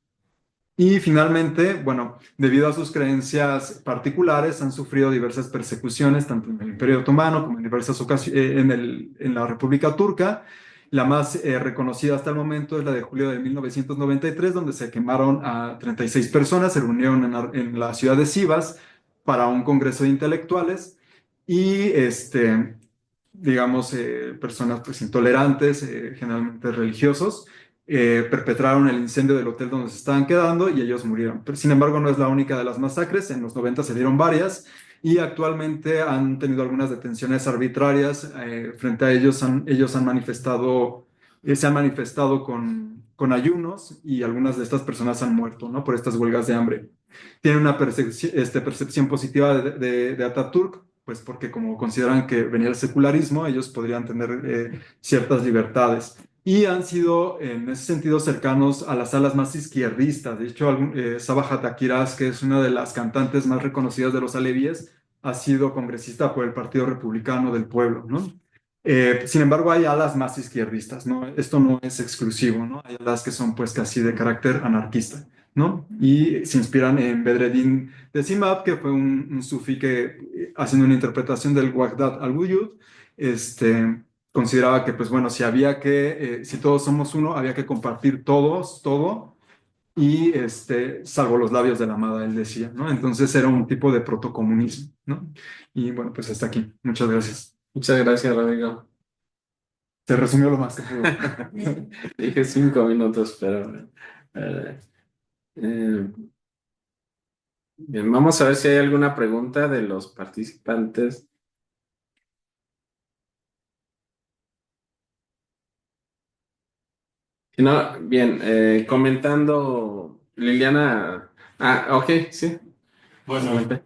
Y finalmente, bueno, debido a sus creencias particulares, han sufrido diversas persecuciones, tanto en el Imperio Otomano como en diversas ocasiones en la República Turca. La más reconocida hasta el momento es la de julio de 1993, donde se quemaron a 36 personas, se reunieron en la ciudad de Sivas para un congreso de intelectuales, y digamos, personas pues intolerantes, generalmente religiosos, perpetraron el incendio del hotel donde se estaban quedando, y ellos murieron. Pero, sin embargo, no es la única de las masacres. En los 90 se dieron varias, y actualmente han tenido algunas detenciones arbitrarias. Frente a ellos, ellos se han manifestado con ayunos, y algunas de estas personas han muerto, ¿no? Por estas huelgas de hambre. Tienen una percepción positiva de Atatürk, pues porque como consideran que venía el secularismo, ellos podrían tener ciertas libertades. Y han sido en ese sentido cercanos a las alas más izquierdistas. De hecho, Sabah Hatakiraz, que es una de las cantantes más reconocidas de los alevíes, ha sido congresista por el Partido Republicano del Pueblo, ¿no? Sin embargo, hay alas más izquierdistas, ¿no? Esto no es exclusivo, ¿no? Hay alas que son pues casi de carácter anarquista, ¿no? Y se inspiran en Bedreddin Desimab, que fue un sufí que, haciendo una interpretación del Wahdat al-Wujud, consideraba que, pues bueno, si todos somos uno, había que compartir todos, todo, y salvo los labios de la amada, él decía, ¿no? Entonces era un tipo de protocomunismo, ¿no? Y bueno, pues hasta aquí. Muchas gracias. Muchas gracias, Rodrigo. Se resumió lo más que pudo. Dije 5 minutos, pero eh, bien, vamos a ver si hay alguna pregunta de los participantes. Si no, bien, comentando, Liliana. Ok, sí, Bueno, comenté.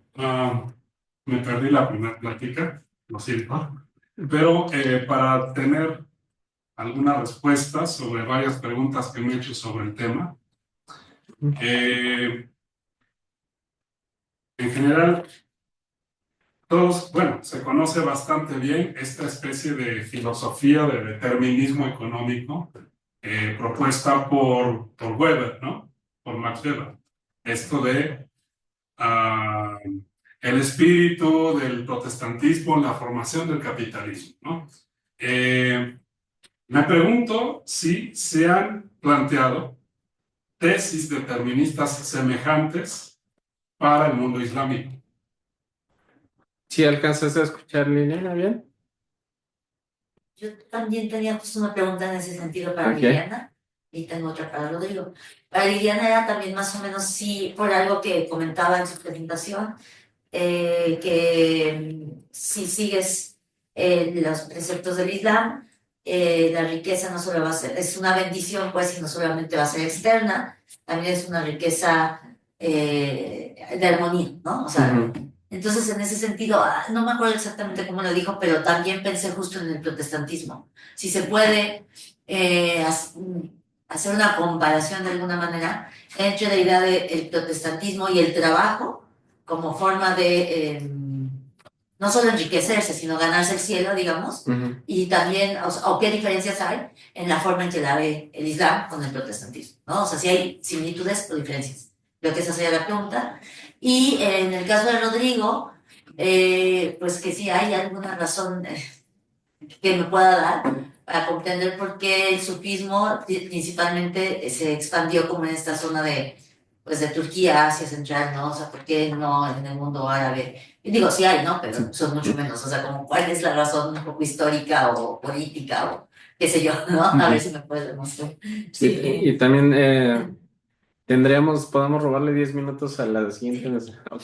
me perdí la primera plática, lo siento, pero para tener algunas respuestas sobre varias preguntas que me he hecho sobre el tema, eh, en general, todos, bueno, se conoce bastante bien esta especie de filosofía de determinismo económico propuesta por Weber, ¿no? Por Max Weber. Esto de ah, el espíritu del protestantismo, la formación del capitalismo, ¿no? Me pregunto si se han planteado tesis deterministas semejantes para el mundo islámico. ¿Sí alcanzas a escuchar, Liliana, bien? Yo también tenía justo una pregunta en ese sentido para Ok. Liliana y tengo otra para Rodrigo. Para Liliana era también más o menos sí, por algo que comentaba en su presentación, que si sigues los preceptos del Islam, la riqueza no solo va a ser, es una bendición, pues, y no solamente va a ser externa, también es una riqueza de armonía, ¿no? O sea, Ujú. entonces en ese sentido, no me acuerdo exactamente cómo lo dijo, pero también pensé justo en el protestantismo. Si se puede hacer una comparación de alguna manera entre la idea del protestantismo y el trabajo como forma de no solo enriquecerse, sino ganarse el cielo, digamos, Ujú. y también, o qué diferencias hay en la forma en que la ve el Islam con el protestantismo, ¿no? O sea, si hay similitudes o diferencias. Creo que esa sería la pregunta. Y en el caso de Rodrigo, pues que sí hay alguna razón que me pueda dar para comprender por qué el sufismo principalmente se expandió como en esta zona de, pues de Turquía, Asia Central, ¿no? O sea, ¿por qué no en el mundo árabe? Y digo, sí hay, ¿no? Pero son mucho menos. O sea, como cuál es la razón un poco histórica o política o qué sé yo, ¿no? A ver si me puedes demostrar. Sí, y también podemos robarle 10 minutos a la siguiente. Ok.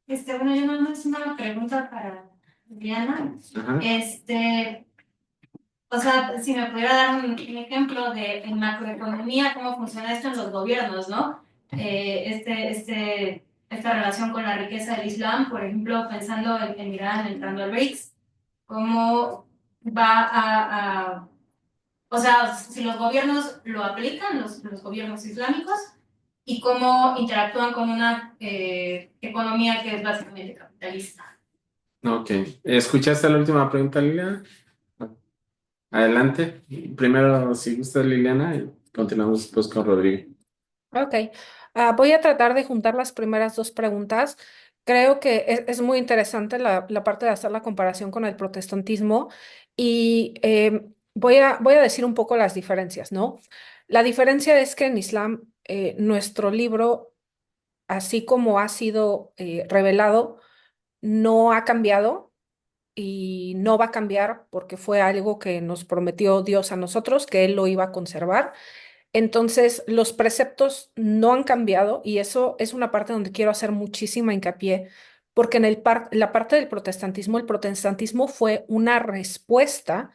Bueno, yo no es una pregunta para Diana. Ajá. O sea, si me pudiera dar un ejemplo de en macroeconomía, cómo funciona esto en los gobiernos, ¿no? Esta relación con la riqueza del Islam, por ejemplo, pensando en Irán entrando al BRICS, cómo va o sea, si los gobiernos lo aplican, los gobiernos islámicos, y cómo interactúan con una economía que es básicamente capitalista. Ok. ¿Escuchaste la última pregunta, Liliana? Adelante. Primero, si gusta, Liliana, y continuamos después con Rodrigo. Ok, voy a tratar de juntar las primeras dos preguntas. Creo que es muy interesante la parte de hacer la comparación con el protestantismo y voy a decir un poco las diferencias, ¿no? La diferencia es que en Islam, nuestro libro, así como ha sido revelado, no ha cambiado y no va a cambiar porque fue algo que nos prometió Dios a nosotros, que Él lo iba a conservar. Entonces, los preceptos no han cambiado y eso es una parte donde quiero hacer muchísima hincapié, porque en la parte del protestantismo, el protestantismo fue una respuesta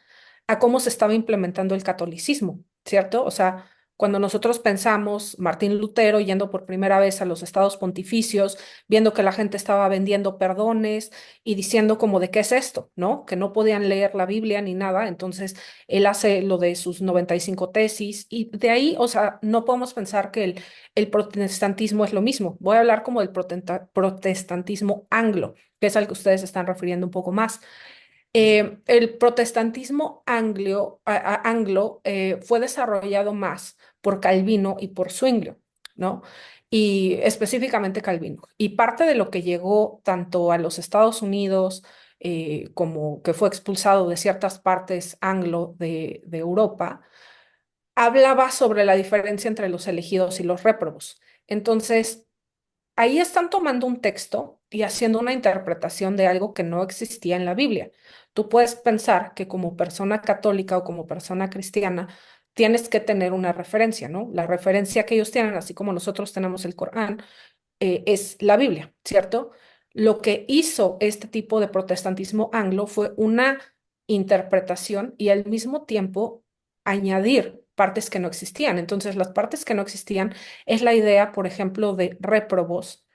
a cómo se estaba implementando el catolicismo, ¿cierto? O sea, cuando nosotros pensamos Martín Lutero yendo por primera vez a los estados pontificios, viendo que la gente estaba vendiendo perdones y diciendo como de qué es esto, ¿no? Que no podían leer la Biblia ni nada, entonces él hace lo de sus 95 tesis y de ahí, o sea, no podemos pensar que el protestantismo es lo mismo. Voy a hablar como del protestantismo anglo, que es al que ustedes están refiriendo un poco más. El protestantismo anglo fue desarrollado más por Calvino y por Zwinglio, ¿no? Y específicamente Calvino. Y parte de lo que llegó tanto a los Estados Unidos como que fue expulsado de ciertas partes anglo de Europa, hablaba sobre la diferencia entre los elegidos y los réprobos. Entonces, ahí están tomando un texto y haciendo una interpretación de algo que no existía en la Biblia. Tú puedes pensar que como persona católica o como persona cristiana tienes que tener una referencia, ¿no? La referencia que ellos tienen, así como nosotros tenemos el Corán, es la Biblia, ¿cierto? Lo que hizo este tipo de protestantismo anglo fue una interpretación y al mismo tiempo añadir partes que no existían. Entonces, las partes que no existían es la idea, por ejemplo, de réprobos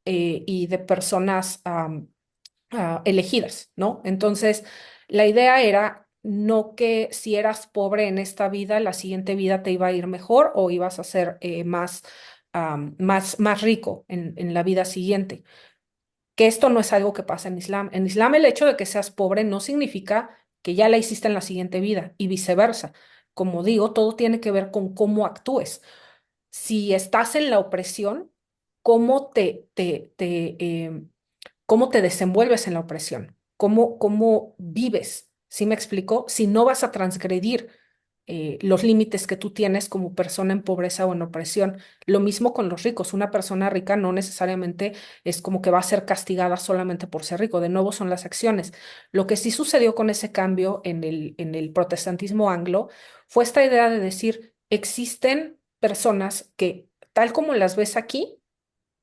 y de personas elegidas, ¿no? Entonces, la idea era no que si eras pobre en esta vida, la siguiente vida te iba a ir mejor o ibas a ser más rico en la vida siguiente. Que esto no es algo que pasa en Islam. En Islam, el hecho de que seas pobre no significa que ya la hiciste en la siguiente vida y viceversa. Como digo, todo tiene que ver con cómo actúes. Si estás en la opresión, ¿cómo cómo te desenvuelves en la opresión? ¿Cómo vives? ¿Sí me explico? Si no vas a transgredir los límites que tú tienes como persona en pobreza o en opresión. Lo mismo con los ricos. Una persona rica no necesariamente es como que va a ser castigada solamente por ser rico. De nuevo son las acciones. Lo que sí sucedió con ese cambio en el protestantismo anglo fue esta idea de decir, existen personas que, tal como las ves aquí,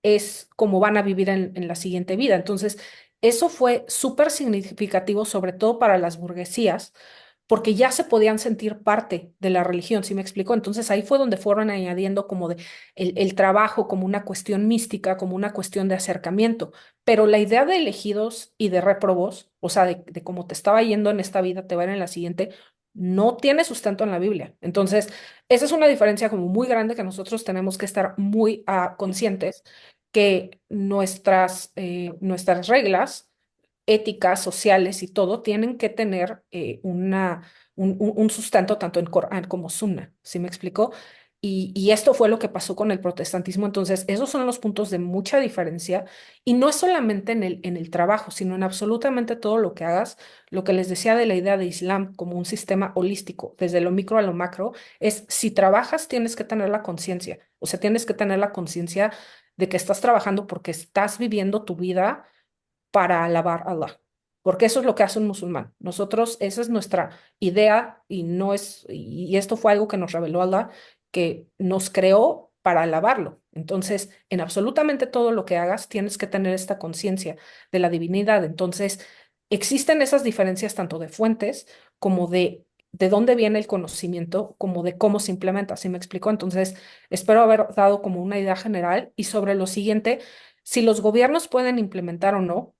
es como van a vivir en la siguiente vida. Entonces, eso fue súper significativo, sobre todo para las burguesías, porque ya se podían sentir parte de la religión, ¿sí me explico? Entonces ahí fue donde fueron añadiendo como de el trabajo como una cuestión mística, como una cuestión de acercamiento, pero la idea de elegidos y de réprobos, o sea, de cómo te estaba yendo en esta vida, te va a ir en la siguiente, no tiene sustento en la Biblia. Entonces, esa es una diferencia como muy grande que nosotros tenemos que estar muy conscientes que nuestras reglas éticas, sociales y todo, tienen que tener un sustento tanto en Corán como Sunna, ¿sí me explico? Y esto fue lo que pasó con el protestantismo. Entonces, esos son los puntos de mucha diferencia y no es solamente en el trabajo, sino en absolutamente todo lo que hagas. Lo que les decía de la idea de Islam como un sistema holístico, desde lo micro a lo macro, es si trabajas tienes que tener la conciencia, o sea, tienes que tener la conciencia de que estás trabajando porque estás viviendo tu vida para alabar a Allah, porque eso es lo que hace un musulmán. Nosotros, esa es nuestra idea y no es, y esto fue algo que nos reveló Allah, que nos creó para alabarlo. Entonces, en absolutamente todo lo que hagas, tienes que tener esta conciencia de la divinidad. Entonces, existen esas diferencias tanto de fuentes como de dónde viene el conocimiento, como de cómo se implementa, ¿sí me explico? Entonces, espero haber dado como una idea general y sobre lo siguiente, si los gobiernos pueden implementar o no.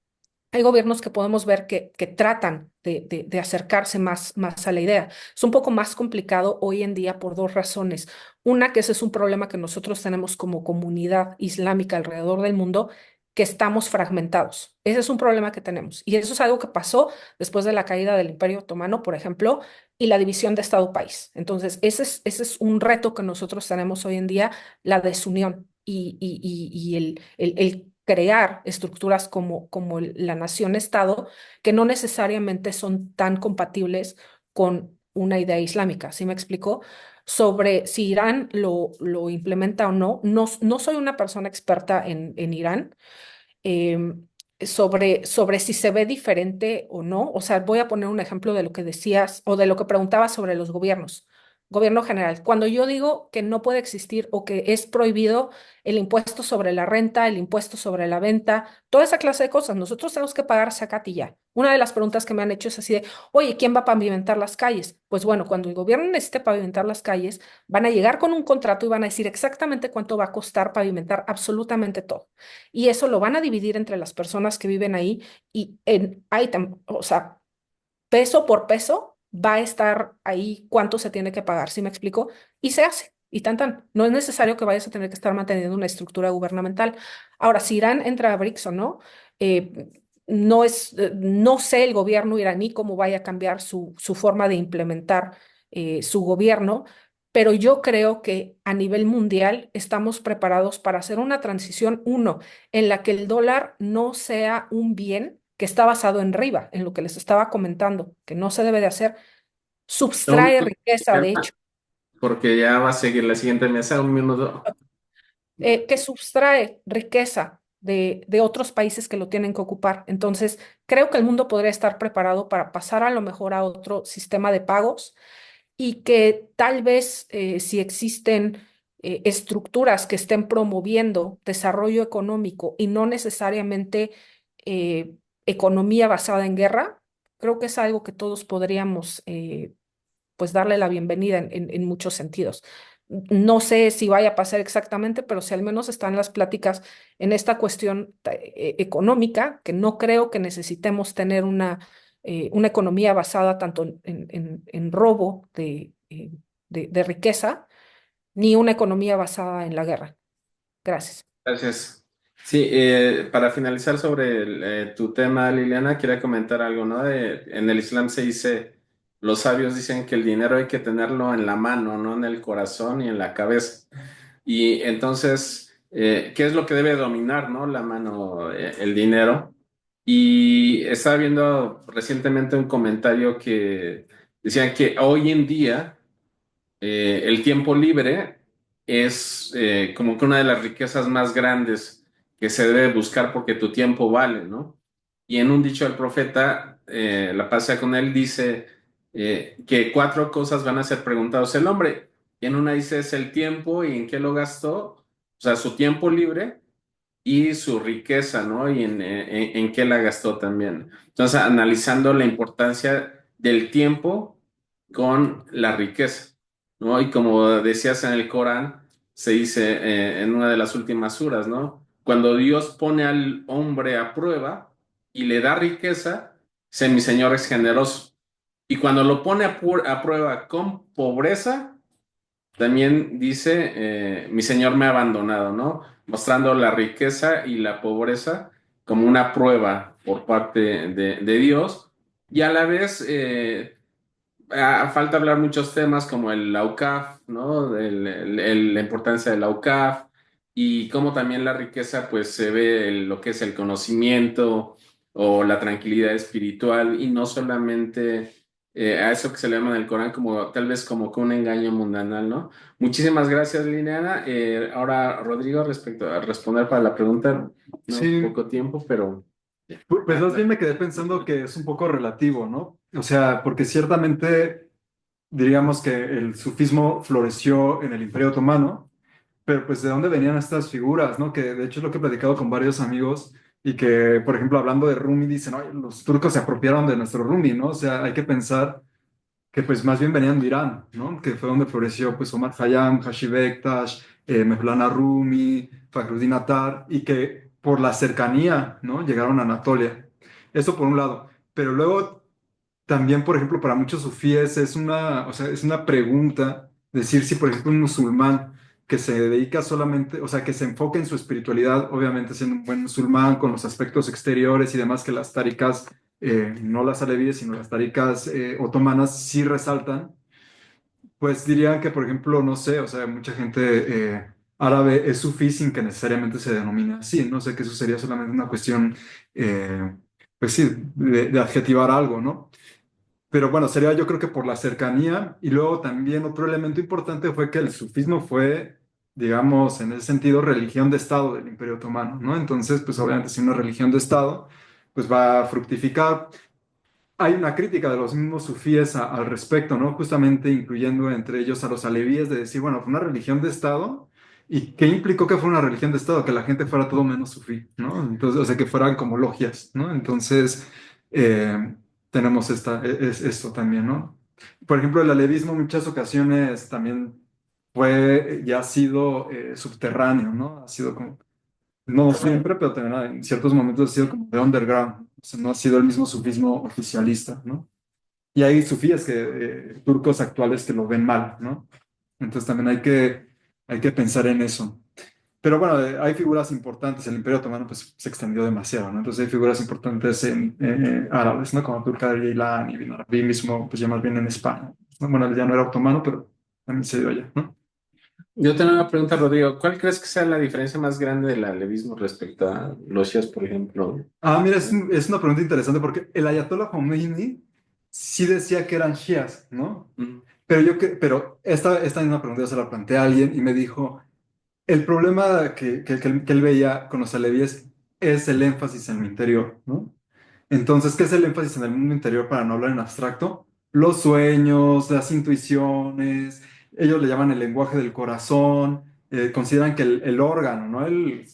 Hay gobiernos que podemos ver que tratan de acercarse más a la idea. Es un poco más complicado hoy en día por dos razones. Una, que ese es un problema que nosotros tenemos como comunidad islámica alrededor del mundo, que estamos fragmentados. Ese es un problema que tenemos. Y eso es algo que pasó después de la caída del Imperio Otomano, por ejemplo, y la división de Estado-país. Entonces, ese es un reto que nosotros tenemos hoy en día, la desunión y el crear estructuras como la nación-estado que no necesariamente son tan compatibles con una idea islámica. ¿Sí me explico? Sobre si Irán lo implementa o no, no soy una persona experta en Irán. Sobre si se ve diferente o no. O sea, voy a poner un ejemplo de lo que decías o de lo que preguntabas sobre los gobiernos. Gobierno general. Cuando yo digo que no puede existir o que es prohibido el impuesto sobre la renta, el impuesto sobre la venta, toda esa clase de cosas, nosotros tenemos que pagar zakat y ya. Una de las preguntas que me han hecho es así de, oye, ¿quién va a pavimentar las calles? Pues bueno, cuando el gobierno necesite pavimentar las calles, van a llegar con un contrato y van a decir exactamente cuánto va a costar pavimentar absolutamente todo. Y eso lo van a dividir entre las personas que viven ahí y o sea, peso por peso va a estar ahí cuánto se tiene que pagar, ¿sí me explico? Y se hace, y tan tan. No es necesario que vayas a tener que estar manteniendo una estructura gubernamental. Ahora, si Irán entra a BRICS o no, no sé el gobierno iraní cómo vaya a cambiar su forma de implementar su gobierno, pero yo creo que a nivel mundial estamos preparados para hacer una transición, uno, en la que el dólar no sea un bien que está basado en riba, en lo que les estaba comentando, que no se debe de hacer, Un subtrae riqueza, de hecho, porque ya va a seguir la siguiente mesa, un minuto. que subtrae riqueza de otros países que lo tienen que ocupar. Entonces, creo que el mundo podría estar preparado para pasar a lo mejor a otro sistema de pagos y que tal vez si existen estructuras que estén promoviendo desarrollo económico y no necesariamente economía basada en guerra, creo que es algo que todos podríamos pues darle la bienvenida en muchos sentidos. No sé si vaya a pasar exactamente, pero si al menos están las pláticas en esta cuestión económica, que no creo que necesitemos tener una economía basada tanto en robo de riqueza, ni una economía basada en la guerra. Gracias. Gracias. Sí, para finalizar sobre tu tema, Liliana, quería comentar algo, ¿no? En el Islam se dice, los sabios dicen que el dinero hay que tenerlo en la mano, no en el corazón y en la cabeza. Y entonces, ¿qué es lo que debe dominar, no? La mano, el dinero. Y estaba viendo recientemente un comentario que decían que hoy en día el tiempo libre es como que una de las riquezas más grandes que se debe buscar porque tu tiempo vale, ¿no? Y en un dicho del profeta, la paz sea con él, dice que cuatro cosas van a ser preguntados el hombre. Y en una dice es el tiempo y en qué lo gastó, o sea, su tiempo libre y su riqueza, ¿no? Y en qué la gastó también. Entonces, analizando la importancia del tiempo con la riqueza, ¿no? Y como decías en el Corán, se dice en una de las últimas suras, ¿no? Cuando Dios pone al hombre a prueba y le da riqueza, dice, mi Señor es generoso. Y cuando lo pone a prueba con pobreza, también dice, mi Señor me ha abandonado, ¿no? Mostrando la riqueza y la pobreza como una prueba por parte de Dios. Y a la vez, falta hablar muchos temas como el AUCAF, ¿no? La importancia del AUCAF y cómo también la riqueza, pues se ve en lo que es el conocimiento o la tranquilidad espiritual y no solamente a eso que se le llama en el Corán como tal vez como que un engaño mundanal, ¿no? Muchísimas gracias, Liliana. Ahora, Rodrigo, respecto a responder para la pregunta, no Sí, poco tiempo, pero pues más bien me quedé pensando que es un poco relativo, ¿no? O sea, porque ciertamente diríamos que el sufismo floreció en el Imperio Otomano, pero pues de dónde venían estas figuras, ¿no? Que de hecho es lo que he platicado con varios amigos y que, por ejemplo, hablando de Rumi, dicen, oye, los turcos se apropiaron de nuestro Rumi, ¿no? O sea, hay que pensar que pues más bien venían de Irán, ¿no? Que fue donde floreció pues Omar Khayyam, Hashi Bektash, Mevlana Rumi, Fakhruddin Attar, y que por la cercanía, ¿no? Llegaron a Anatolia. Eso por un lado. Pero luego también, por ejemplo, para muchos sufíes es una, o sea, es una pregunta decir si, por ejemplo, un musulmán que se dedica solamente, o sea, que se enfoca en su espiritualidad, obviamente siendo un buen musulmán con los aspectos exteriores y demás que las tarikas, no las alevíes, sino las tarikas otomanas sí resaltan, pues dirían que, por ejemplo, no sé, o sea, mucha gente árabe es sufí sin que necesariamente se denomine así, no sé, que eso sería solamente una cuestión, pues sí, de adjetivar algo, ¿no? Pero bueno, sería yo creo que por la cercanía y luego también otro elemento importante fue que el sufismo fue, digamos, en ese sentido, religión de Estado del Imperio Otomano, ¿no? Entonces, pues obviamente si una religión de Estado, pues va a fructificar. Hay una crítica de los mismos sufíes al respecto, ¿no? Justamente incluyendo entre ellos a los alevíes de decir, bueno, fue una religión de Estado. ¿Y qué implicó que fuera una religión de Estado? Que la gente fuera todo menos sufí, ¿no? Entonces, o sea, que fueran como logias, ¿no? Entonces, tenemos esto también, ¿no? Por ejemplo, el alevismo en muchas ocasiones también fue, ya ha sido subterráneo, ¿no? Ha sido como no siempre, pero también en ciertos momentos ha sido como de underground. O sea, no ha sido el mismo sufismo oficialista, ¿no? Y hay sufíes que, turcos actuales que lo ven mal, ¿no? Entonces también hay que pensar en eso. Pero bueno, hay figuras importantes. El Imperio Otomano pues, se extendió demasiado, ¿no? Entonces hay figuras importantes en árabes, ¿no? Como Turca de Ilán y Ibn Arabi mismo, pues ya más bien en España, ¿no? Bueno, él ya no era otomano, pero también se dio allá, ¿no? yo tengo una pregunta, Rodrigo. ¿Cuál crees que sea la diferencia más grande del alevismo respecto a los shias, por ejemplo? Ah, mira, es una pregunta interesante porque el Ayatollah Khomeini sí decía que eran shias, ¿no? Mm. Pero esta misma pregunta yo se la planteé a alguien y me dijo, el problema que él veía con los alevíes es el énfasis en lo interior, ¿no? Entonces, ¿qué es el énfasis en el mundo interior para no hablar en abstracto? Los sueños, las intuiciones, ellos le llaman el lenguaje del corazón, consideran que el órgano,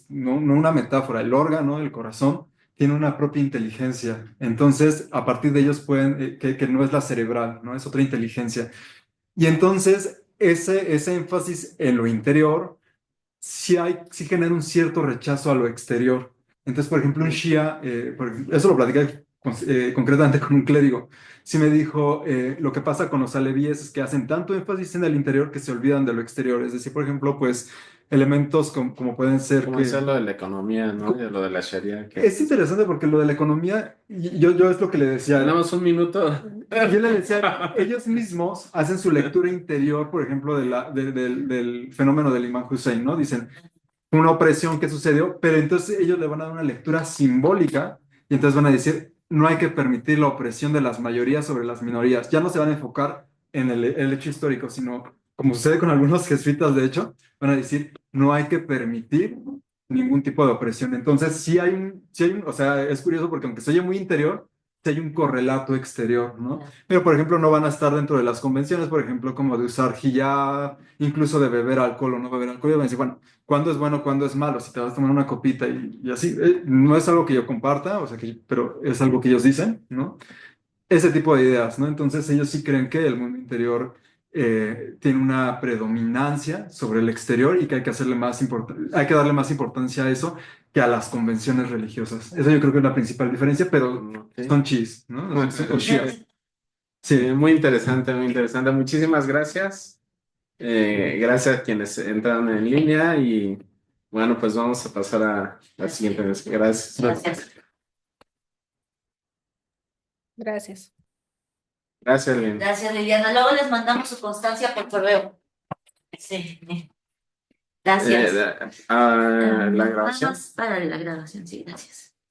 no una metáfora, el órgano del corazón tiene una propia inteligencia. Entonces, a partir de ellos pueden, que no es la cerebral, ¿no? Es otra inteligencia. Y entonces, ese énfasis en lo interior sí genera un cierto rechazo a lo exterior. Entonces, por ejemplo, un Shia, eso lo platicé concretamente con un clérigo, sí me dijo, lo que pasa con los alevíes es que hacen tanto énfasis en el interior que se olvidan de lo exterior. Es decir, por ejemplo, pues elementos como pueden ser Como decía lo de la economía, ¿no? Y lo de la Sharia, que Es interesante porque lo de la economía, yo es lo que le decía. tenemos un minuto. Yo le decía, ellos mismos hacen su lectura interior, por ejemplo, del fenómeno del Imam Hussein, ¿no? Dicen, una opresión que sucedió, pero entonces ellos le van a dar una lectura simbólica y entonces van a decir, no hay que permitir la opresión de las mayorías sobre las minorías. Ya no se van a enfocar en el hecho histórico, sino, como sucede con algunos jesuitas, de hecho, van a decir, no hay que permitir ningún tipo de opresión. Entonces, o sea, es curioso porque aunque se oye muy interior, sí hay un correlato exterior, ¿no? Pero, por ejemplo, no van a estar dentro de las convenciones, por ejemplo, como de usar hijab, incluso de beber alcohol o no beber alcohol. Y van a decir, bueno, cuándo es bueno, cuándo es malo, si te vas a tomar una copita y así. No es algo que yo comparta, o sea, pero es algo que ellos dicen, ¿no? Ese tipo de ideas, ¿no? Entonces ellos sí creen que el mundo interior tiene una predominancia sobre el exterior y que hay que hay que darle más importancia a eso que a las convenciones religiosas. Eso yo creo que es la principal diferencia, pero Ok. son chis, ¿no? O shias. Sí, Sí. muy interesante, muy interesante. Muchísimas gracias. Gracias a quienes entraron en línea y bueno, pues vamos a pasar a la siguiente vez. Gracias. Gracias. Gracias. Gracias, Lynn. Gracias, Liliana. Luego les mandamos su constancia por correo. Sí. Gracias. La Nada grabación. más para la grabación, sí, gracias.